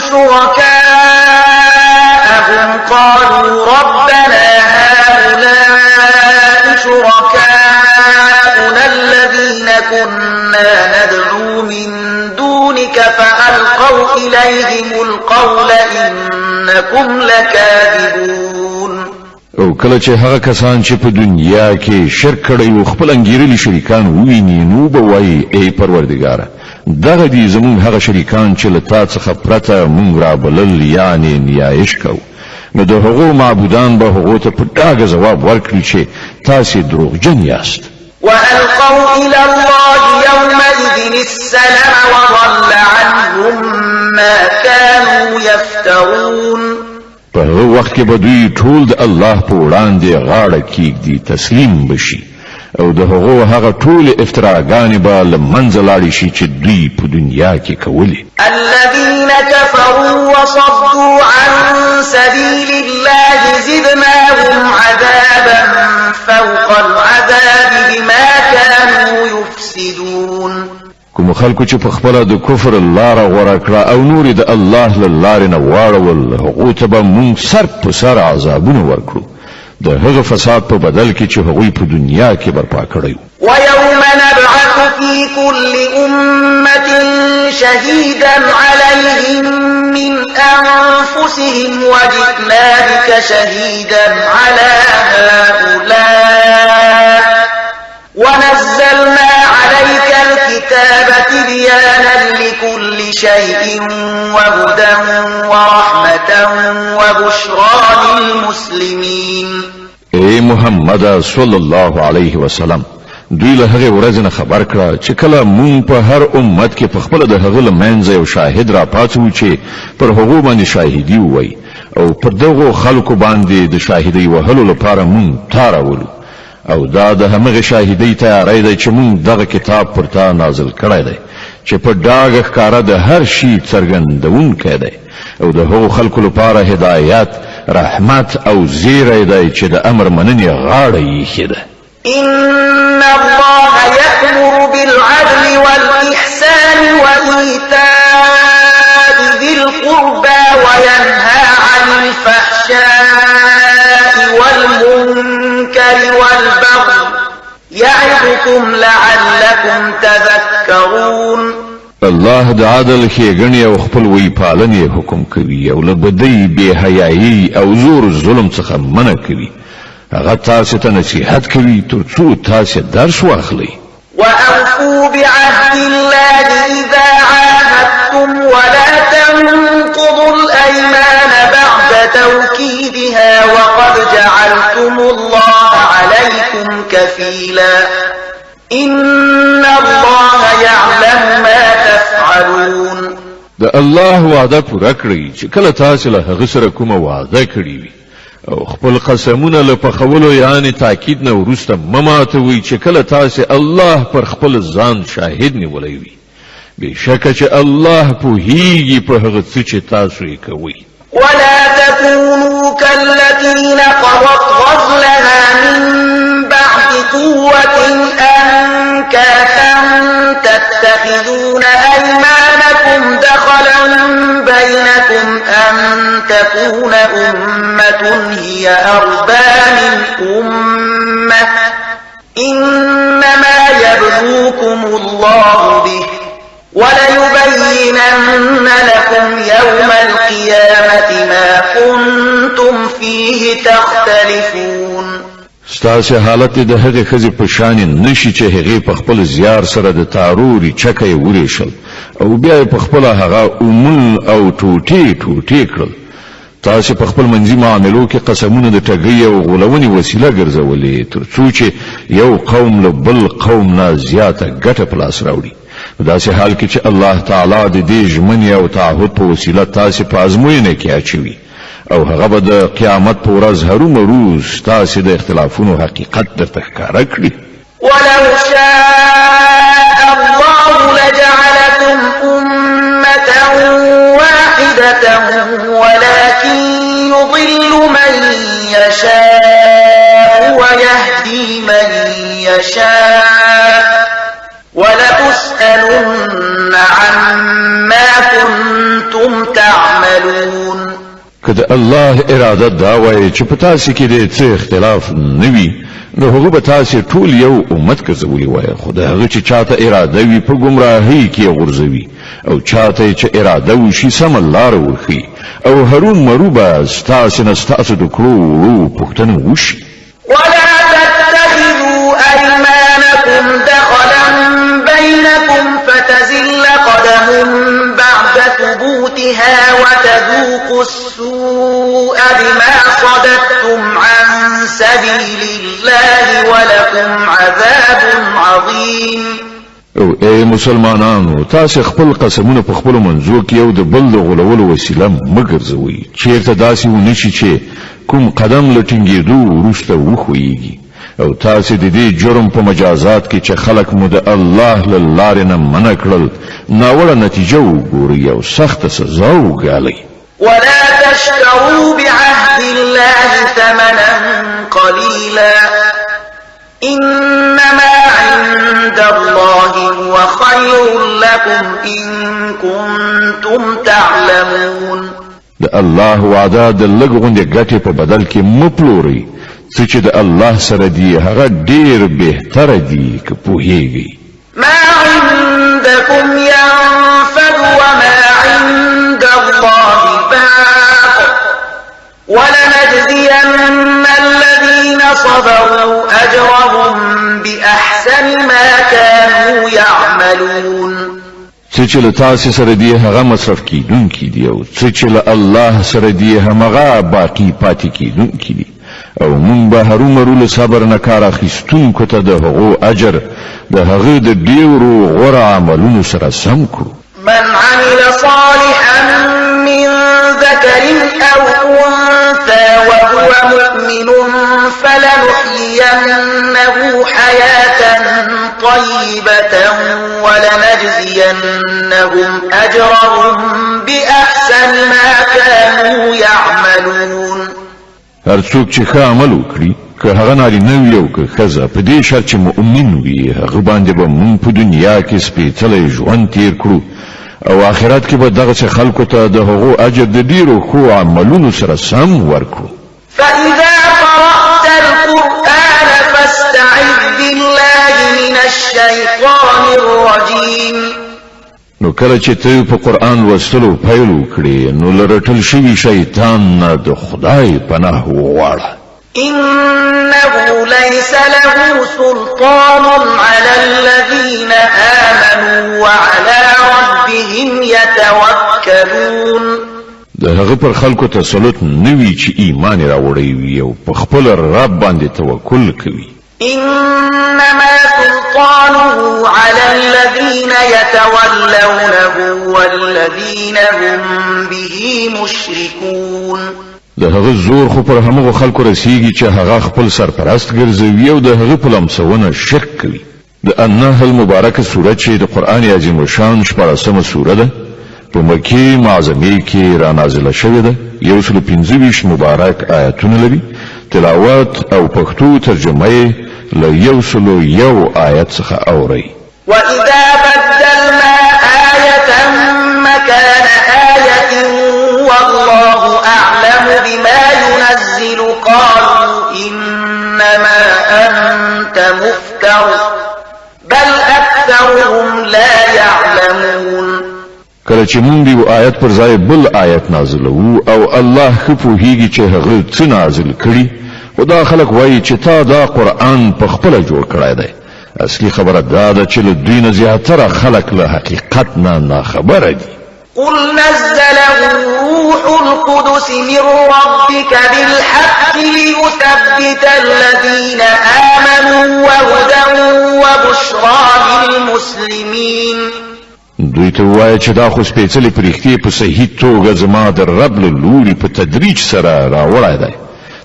شركاءهم قالوا ربنا هؤلاء شركاؤنا الذين كنا ندعو من دونك فألقوا إليهم القول إنكم لكاذبون. او کله چې هغه کسان چې په دنیا کې شرک کړی او خپل انګیرلي شریکان وویني نو به وایي ای پروردګاره دغه دي زمونږ هغه شریکان چې له تا څخه پرته مونږ رابلل یعنی نیایش کوو. نو د هغو معبودان به هغو ته په ډاګه ځواب ورکړي چې تاسې دروغجن یاست. وألقوا إلى الله يومئذ السلام وضل عنهم ما كانوا يفترون. په هغه وخت کې به دوی ټول د الله په وړاندې غاړه کیږدي تسلیم بشي او د هغه ټول افتراګانې به له منځه لاړې شي چې دوی په دنیا کې کولې. الذين كفروا وصدوا عن سبيل الله زدناهم عذابا فوق العذاب بما كانوا يفسدون. کوم خلکو چې په خپل د کفر لاره غوړه کړه او نور د الله له لارې نه واړول هغه ته به مونږ سر په سر عذابونه ورکړو د هغه فساد په بدل کې چې هغوی په دنیا کې برپا کړی. ويوم نبعث في كل أمة شهيدا عليهم من أنفسهم وجئنا بك شهيدا على هؤلاء ونزلنا عليك الكتاب تبيانا لكل شيء وهدى ورحمة وبشرى للمسلمين. اے محمد صلی الله علیه وسلم دوی له هغه ورځ نه خبر کړه چې کله مونږ په هر امت کې په خپل د هغه لمنځه یو شاهد را پاتو چې پر هغه باندې شاهدی وای او پر دغه خلکو باندې د شاهدی وهلو لپاره مونږ تاراولو او دا د همغه شاهدی تیاری دی چې مونږ دغه کتاب پر تا نازل کړی دی چې په ډاګه ښکارا د هر شي څرګندونکی دی او د هغو خلکو لپاره هدایت رحمت او زیری دی چې د امر مننې غاړه یې ایښې ده. إن الله يأمر بالعدل والإحسان وإيتاء ذي القربى وينهى عن الفحشاء والمنكر والبغي يعظكم لعلكم تذكرون. الله د عادل ښېګڼې او خپلوۍ پالنې حکم کوي او له بدۍ بې حیایي او زور ظلم څخه منع کوي. هغه تاسو ته نصیحت کوي تر څو تاسو درس واخلئ. وأوفوا بعهد الله إذا عاهدتم ولا تنقضوا الأيمان بعد توكيدها وقد جعلتم الله عليكم كفيلا إن الله يعلم ما تفعلون. د الله وعده پوره کړئ چې کله تاسو له هغه سره کومه وعده کړې وي او خپل قسمونه له پخولو یعنی تاکید نه وروسته مماتوي چې کله تاسو الله پر خپل ځان شاهد نیولای وي بشکه چې الله پوهیږي په هغه څه چې تاسو یې کوئ. ولا تكونوا كالتي نقضت غزلها من بعد قوة أنكاثا تتخذون أيمانكم دخلا بينكم أن تكون أمة هي أربى من أمة إنما يبلوكم الله به وليبينن لكم يوم القيامة ما كنتم فيه تختلفون. ستاسو حالت د هغه خزي په شان نشي چې هغه په خپل زیار سره د تاروري چکه وریشل او بیا په خپل هغه اومل او ټوټي ټوټي کړل. تاسو په خپل منځي معاملو کې قسمونه د ټګۍ او غولونې وسیله ګرځولې ترڅو چې یو قوم له بل قوم نه زیاته ګټه په لاس راوړي. داسې حال کې چې الله تعالی د دې ژمنې او تعهد په وسیله تاسو په ازموینه کې اچوي او هغه به د قیامت په ورځ هرومروز تاسو د اختلافونو حقیقت درته ښکاره کړي. ولو شاء الله لجعلكم أمة واحدة ولكن يضل من يشاء ويهدي من يشاء ولتسألن عما كنتم تعملون. کله الله اراده دا وایي چې په تاسو کې د څه اختلاف نوي نو هغه به تاسو ټول یو امت ګرځولي وایي خو دا هغه چې چاته اراده وي په گمراهۍ کې غورځوي او چاته چې اراده وشي سم لار ورخي او هرون مروبه تاسو نه تاسو د کړو پښتنه وشي. ولا تتخذوا أيمانكم دخلا بينكم فتزل قدم بعد ثبوتها وتذوقوا السوء بما صددتم عن سبيل الله ولكم عذاب عظيم. او اے مسلمانانو تاسو خپل قسمونه په خپل منځو کې یو د بل د غولولو وسیله مګرځوي چیرته داسې ونشي چې کوم قدم لټینګېدو وروسته وخویږي او تاسو د دې جرم په مجازات کې چې خلق مو د الله له لارې نه منع کړل ناوړه نتیجه وګوري او سخت سزا وګالي. ولا تشتروا بعهد الله ثمنا قليلا إنما عند الله هو خير لكم إن كنتم تعلمون. د الله وعده د لږ غوندې ګټې په بدل کې مپلوري څه چې د الله سره دی هغه ډیر بهتره دی که پوهیږي. ما عندكم ينفد وما عند الله باق ولنجزين الذين صبروا أجرهم بأحسن ما كانوا يعملون. څه چې له تاسو سره دی هغه مصرف کیدونکي دی او څه چې له الله سره دی هغه باقی پاتې کیدونکي دی او مونږ به هرومرو له صبر نه کار اخیستونکو ته د هغو اجر د هغه د ډیرو غوره عملونو سره سم کړو. من عمل صالحا من ذكر أو أنثى وهو مؤمن فلنحيينه حياة طيبة ولنجزينهم أجرهم بأحسن ما كانوا يعملون. هر څوک چې ښه عمل وکړي که هغه نارینه وي او که ښځه په دې شرط چې مؤمن وي هغه باندې به مونږ په دنیا کې سپېڅلی ژوند تیر کړو او آخرت کې به دغسې خلکو ته د هغو اجر د ډېرو ښو عملونو سره سم ورکړو. فإذا قرأت القرآن فاستعذ بالله من الشيطان الرجيم. نو کله چې ته په قرآن لوستلو پیل وکړې نو له رټل شوي شیطان نه د خدای پناه وغواړه. إنه ليس له سلطان على الذين آمنوا وعلى ربهم يتوكلون. د هغه پر خلکو تسلط نوي چې ایمان راوړی وي او په خپل رب باندې توکل کوي. إنما سلطانه على الذين يتولونه والذين هم به مشركون. د هغه زور خو پر همغه خلکو رسیږي چې هغه خپل سرپرست ګرځوي او د هغه په لمسونه شرک کوي. د النحل مبارکه سوره چې د قرآن عظیم شان 14مه سوره ده په مکې معظمه کې را نازله شوې ده. 125 مبارک آیاتونه لري. تلاوت او پښتو ترجمه یې له 101 آیت څخه اوري. وإذا بدلنا آية مكان آية والله أعلم بما ينزل قالوا إنما أنت مفتر بل أكثرهم لا يعلمون. کله چې مونږ یو آیت پر ځای بل آیت نازلو او الله خو هیږي چې هغه څه نازل کړي او دا خلک وایي چې تا دا قرآن په خپل جوړ کړی دی. اصلي خبره دا ده چې له دوی نه زیاتره خلک له حقیقت نه خبره دي. قل نزله روح القدس من ربك بالحق ليثبت الذين آمنوا وهدى وبشرى للمسلمين. دوی ته وایي چې دا خو سپېڅلې پرښتې په صحیح توګه زما د رب له لوري په تدریج سره راوړی دی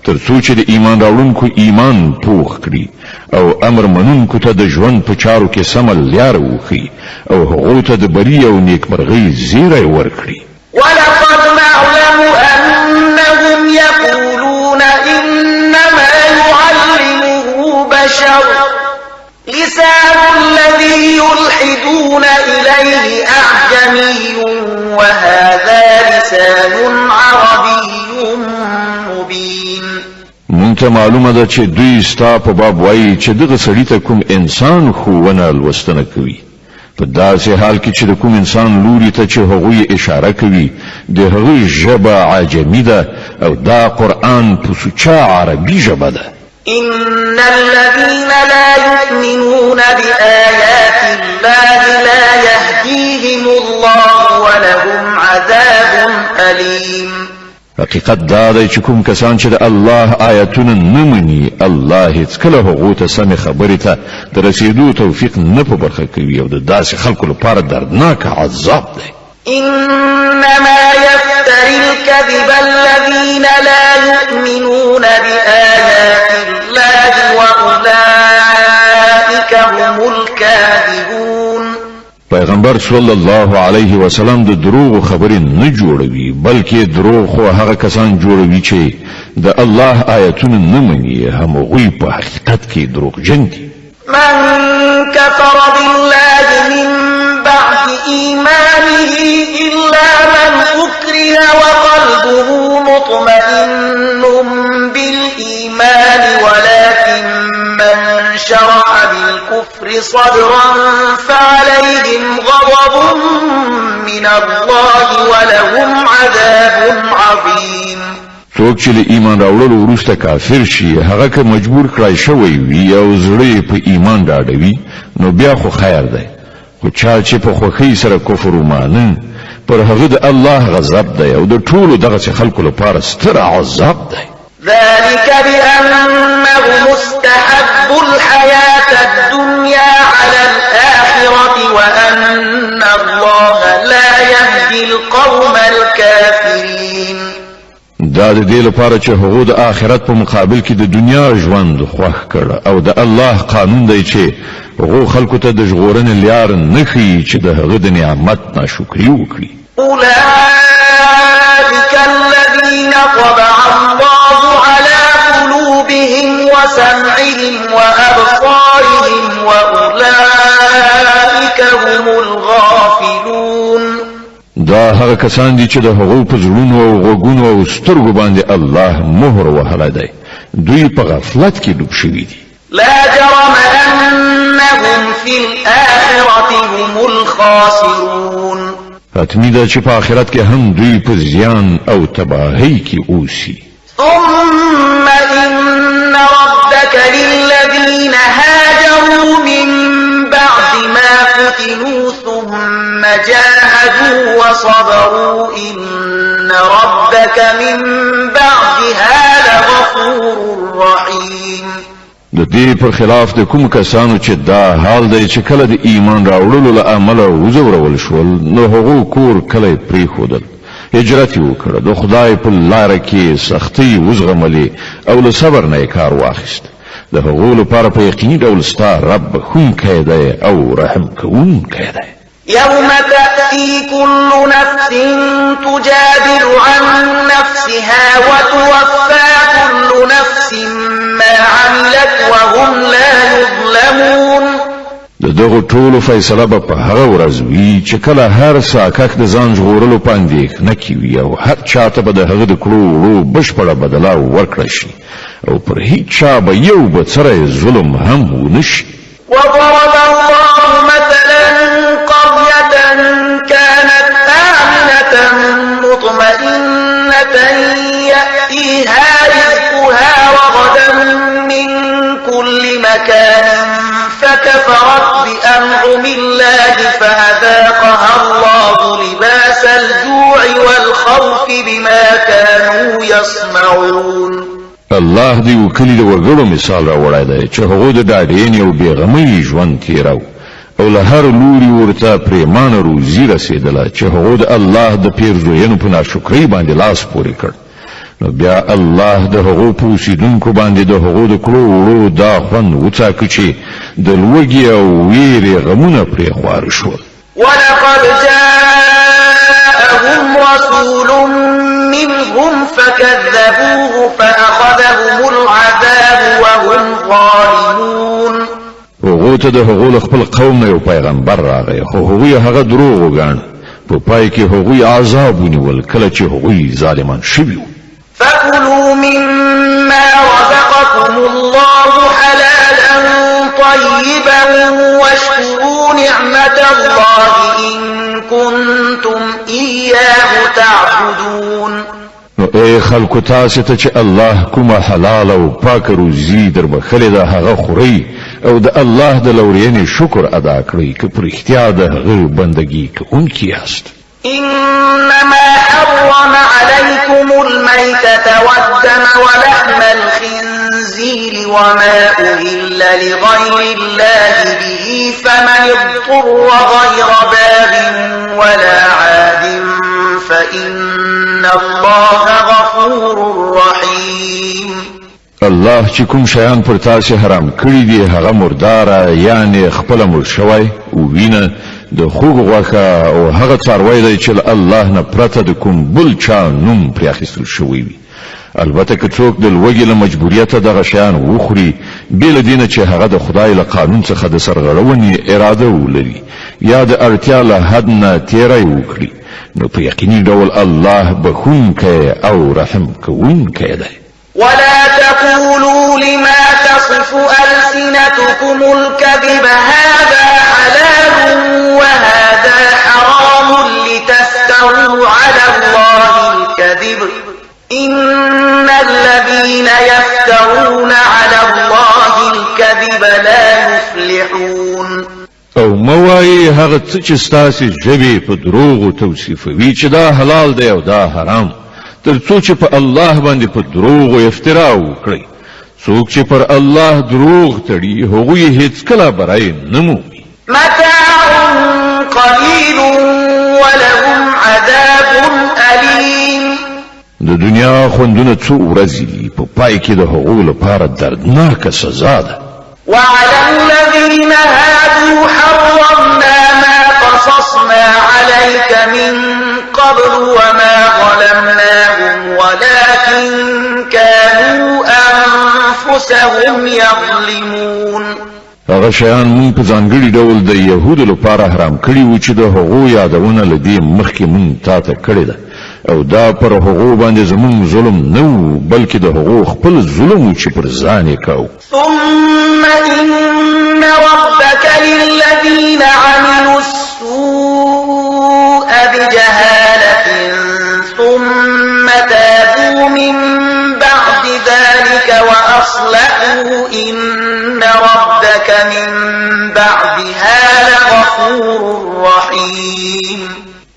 تر څو چې د ایمان راوړونکو ایمان پوخ کړي او امر منونکو ته د ژوند په چارو کې سمه لاره وښیي او هغو ته د بري او نیکمرغۍ زیری ورکړي. ولقد نعلم أنهم يقولون إنما يعلمه بشر لسان الذي يلحدون إليه أعجمي وهذا لسان عربي مبين. مونږ ته معلومه ده چې دوی ستا په باب وایي چې دغه سړي ته کوم انسان ښوونه لوستنه کوي په داسې حال کې چې د کوم انسان لوري ته چې هغوی اشاره کوي د هغوی ژبه عجمي ده او دا قرآن په سوچه عربي ژبه ده. إن الذين لا يؤمنون بآيات الله لا يهديهم الله ولهم عذاب أليم. حقیقت دا دی چې کوم کسان چې د الله آیتونه نه مني الله هیڅ کله هغو ته سمې خبرې ته د رسیدو توفیق نه په برخه کوي او د داسې خلکو لپاره دردناک عذاب دی. إنما يفتري الكذب الذين لا يؤمنون بآيات الله وأولئك هم الكاذبون. پیغمبر صلی الله علیه وسلم د دروغ خبرې نه جوړوي بلکې دروغ خو هغه کسان جوړوي چې د الله آیتونه نه مني همغوی په حقیقت کې دروغجن دي. من كفر بالله من بعد إيمانه إلا من أكره وقلبه مطمئن بالإيمان ولكن من شرح بالكفر صدرا فعليهم غضب من الله ولهم عذاب عظيم. څوک چې له ایمان راوړلو وروسته کافر شي هغه که مجبور کړای شوی وي او زړه په ایمان ډاډوي نو بیا خو خیر دی خو چا چې په خوښۍ سره کفر ومانه پر هغه د الله غضب دی او د ټولو دغسې خلکو لپاره ستر عذاب دی. ذلك بأنه مستحب الحياة الدنيا على الآخرة وأن الله لا يهدي القوم الكافرين. دا د دې لپاره چې هغه د آخرت په مقابل کې د دنیا ژوند خوښ کړ او د الله قانون دی چې هغه خلکو ته د ژغورنې لار نه ښیي چې د هغه د نعمت ناشکري وکړي. أولئك الذين طبع الله على قلوبهم وسمعهم وأبصارهم وأولئك هم الغافلون. دا هغه کسان دي چې د هغو په زړونو او غوږونو او سترګو باندې الله مهر وهلی دی دوی په غفلت کې ډوب شوي دي. لا جرم أنهم في الآخرة هم الخاسرون. حتمی ده چې په آخرت کې هم دوی په زیان او تباهی کې اوسي. ثم إن ربك للذين هاجروا من بعد ما فتنوا ثم جاهدوا وصبروا إن ربك من بعدها لغفور رحيم. د دې پر خلاف د کوم کسانو چې دا حال دی چې کله د ایمان راوړلو له امله وزورول شول نو هغو کور کله پرېښودل هجرت یې وکړه د خدای په لاره کې سختۍ وزغملې او له صبر نه یې کار واخیست د هغو لپاره په یقیني ډول ستا رب بخښونکی دی او رحم کوونکی دی. يوم تأتي كل نفس تجادل عن نفسها وتوفى كل نفس ما عملت وهم لا يظلمون. د دغه ټولو فیصله به په هغه ورځ وي چې کله هر ساکک د ځان ژغورلو په اندېښنه کې وي او هر چاته به د هغه د کړو وړو بشپړه بدله ورکړه شي او پر هیڅ چا به یو بڅری ظلم هم ونه شي. وضرب الله مثلا قرية كانت آمنة مطمئنة يأتيها رزقها رغدا من كل مكان فكفرت بأنعم الله فأذاقها الله لباس الجوع والخوف بما كانوا يصنعون. الله دی وکلی د وګړو مثال راوړی دی چې هغه د ډاډینې او بېغمۍ ژوند تیرو او له هر لوري ورته پریمانه روزي رسېدله چې هغه د الله د پیرزوینو په ناشکرۍ باندې لاس پورې کړ نو بیا الله د هغو په اوسېدونکو باندې د هغو د کړو وړو دا خوند وڅاکه چې د لوږې او ویرې غمونه پرې خواره شول. ولقد جاءهم رسول منهم فكذبوه فأخذهم العذاب وهم ظالمون. هغو ته د هغو له خپل قوم نه یو پیغمبر راغی خو هغوی هغه دروغ وګاڼه په پای کې هغوی عذاب ونیول کله چې هغوی ظالمان شوي وو. فكلوا مما رزقكم الله حلالا طيبا واشكروا نعمة الله إن كنتم إياه تعبدون. نو اے خلکو تاسو ته چې الله کومه حلال او پاک روزي در بخلې ده هغه خوري او د الله د لورینې شکر ادا کړئ که پر اختیار د هغه بندگی کوونکی یاست. إنما حرم عليكم الميتة والدم ولحم الخنزير وما أهل لغير الله به فمن اضطر غير باب ولا عاد فإن الله غفور رحيم. الله چې کوم شیان پر تاسو حرام کړی دي هغه مرداره یعنی خپل مړ شوی او وینه د خوږ غوښه او هغه څاروی دی چې الله نه پرته د کوم بل چا نوم پرې اخیستل شوی وي. البته که څوک د لوږې له مجبوریته دغه شیان وخوري بې له دې نه چې هغه د خدای له قانون څخه د سرغړونې اراده ولري یا د اړتیا له حد نه تیری وکړي نو په یقیني ډول الله بخښونکی او رحم کوونکی دی. ولا تقولوا لما تصف ألسنتكم الكذب هذا حلال وهذا حرام لتفتروا على الله الكذب إن الذين يفترون على الله الكذب لا يفلحون. او موایي هغه څه چې ستاسو ژبې په دروغو توصیفوي چې دا حلال دی او دا حرام تر څو چې په الله باندې په دروغ افترا وکړي. څوک چې پر الله دروغ تړي هغوی هیڅ کله برای نه مومي. متاع قليل ولهم عذاب أليم. د دنیا خوندونه څو ورځې دي په پای کې د هغو لپاره دردناکه سزا ده. وعلى الذين هادوا حرمنا ما قصصنا عليك من قبل وما ظلمناهم ولكن كانوا أنفسهم يظلمون. هغه شیان مونږ په ځانګړي ډول د يهودو لپاره حرام کړي وو چې د هغو یادونه لدې مخکې مونږ تاته کړې ده او دا پر هغو باندې زمونږ ظلم نه و بلکې د هغو خپل ظلم و چې پر ځان یې کاوه. ثم إن ربك للذين عملوا السوء بجهالة ثم تابوا من بعد ذلك وأصلحوا إن ربك من بعدها لغفور رحيم.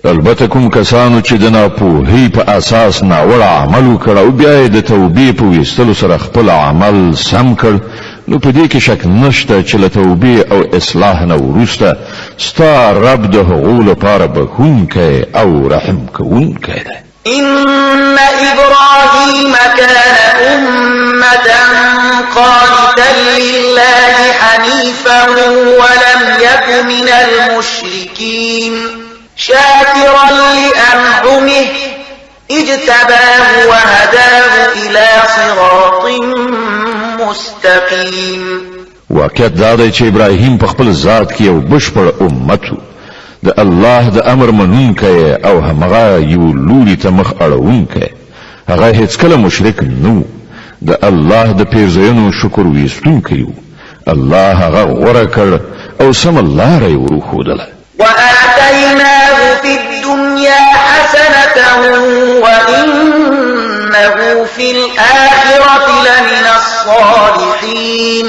البته کوم کسانو چې د ناپوهۍ په اساس ناوړه عمل وکړ او بیا یې د توبې په ویستلو سره خپل عمل سم کړ نو په دې کې شک نشته چې له توبې او اصلاح نه وروسته ستا رب د هغو لپاره بخښونکی او رحم کوونکی دی. إن إبراهيم كان أمة قانتا لله حنيفا ولم يك من المشركين شاكرا لأنعمه اجتباه وهداه إلى صراط مستقيم. واقعیت دا دی چې ابراهیم په خپل ذات کې یو بشپړ امت و د الله د امر منونکی او همغه یو لوري ته مخ اړوونکی هغه هیڅکله مشرک نه د الله د پیرزوینو شکر ویستونکی و الله هغه غوره کړ او سم لاره یې وروښودله. وآتيناه في الدنيا حسنة وإنه في الآخرة لمن الصالحين.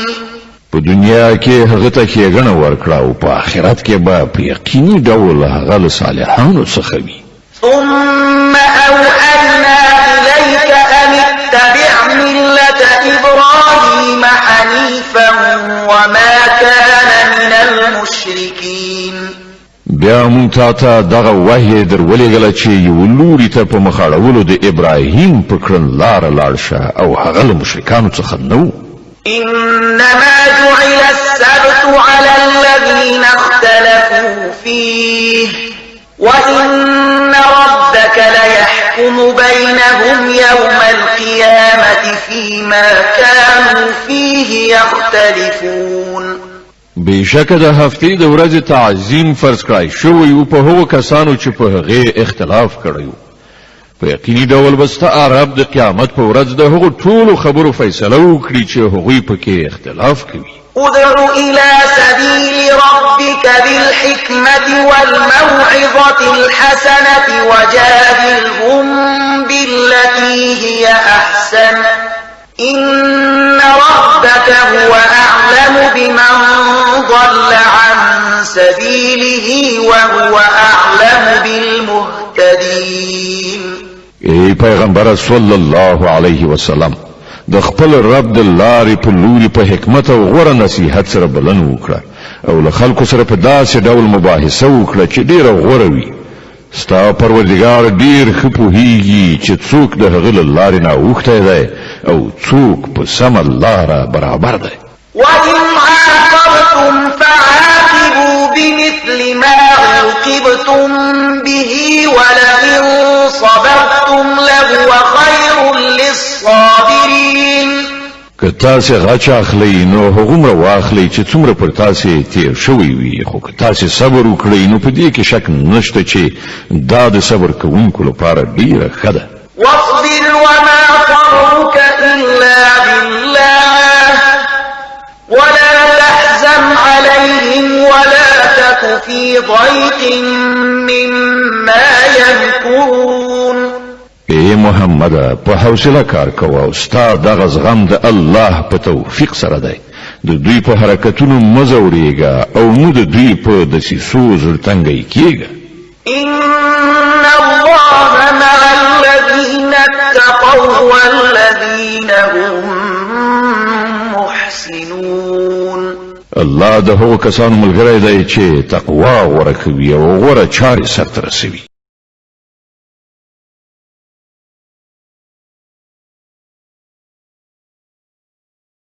په دنیا کې هغه ته ښېګڼه ورکړه او په آخرت کې به په یقیني ډول هغه له صالحانو څخه وي. ثم أوحينا إليك أن اتبع ملة إبراهيم حنيفا وما كان من المشركين. بیا مونږ ته دغه وحی درولېږله چې یو لوري ته په مخ اړولو د ابراهیم په کړنلاره لاړ شه او هغه له مشرکانو څخه نه و. إنما جعل السبت على الذين اختلفوا فيه وإن ربك ليحكم بينهم يوم القيامة فيما كانوا فيه يختلفون. بشکه د هفتې د ورځې تعظیم فرض کړای شوی او په هغو کسانو چې په هغه اختلاف کړی په یقیني ډول بسته عرب د قیامت په ورځ د هغو ټولو خبرو فیصله وکړي چې هغوی پکې اختلاف کوي. ادع إلى سبيل ربك بالحكمة والموعظة الحسنة وجادلهم بالتي هي أحسن إن ربك هو أعلم بمن ضل عن سبيله وهو أعلم بالمهتدين. ای پیغمبر صلی الله علیه وسلم د خپل رب د لارې په لوري په حکمت او غوره نصیحت سره بلنه وکړه او له خلکو سره په داسې ډول مباحثه وکړه چې ډیره غوره وي ستا پروردگار ډیر ښه پوهیږي چې څوک د هغه له لارې نه اوښتی دی او څوک په سمه لاره برابر دی وإن عاقبتم فعاقبوا بمثل ما عوقبتم به ولئن صبرتم لهو خير للصابرين که تاسې غچ اخلئ نو هغومره واخلئ چې څومره پر تاسې تیر شوی وي خو که تاسې صبر وکړئ نو په دې کې شک نشته چې دا د صبر کوونکو لپاره ډیره ښه ده واصبر وما صبرك إلا بالله ولا تحزن عليهم ولا تك في ضيق مما يمكرون ای محمد په حوصله کار کوه او ستا دغه زغم د الله په توفیق سره دی د دوی په حرکتونو مه ځوریږه او نو د دوی په دسیسو زړتنګی کیږه إن الله مع الذين اتقوا والذين هم محسنون الله د هغو کسانو ملګری دی چې تقوا غوره کوي او غوره چارې سرته رسوي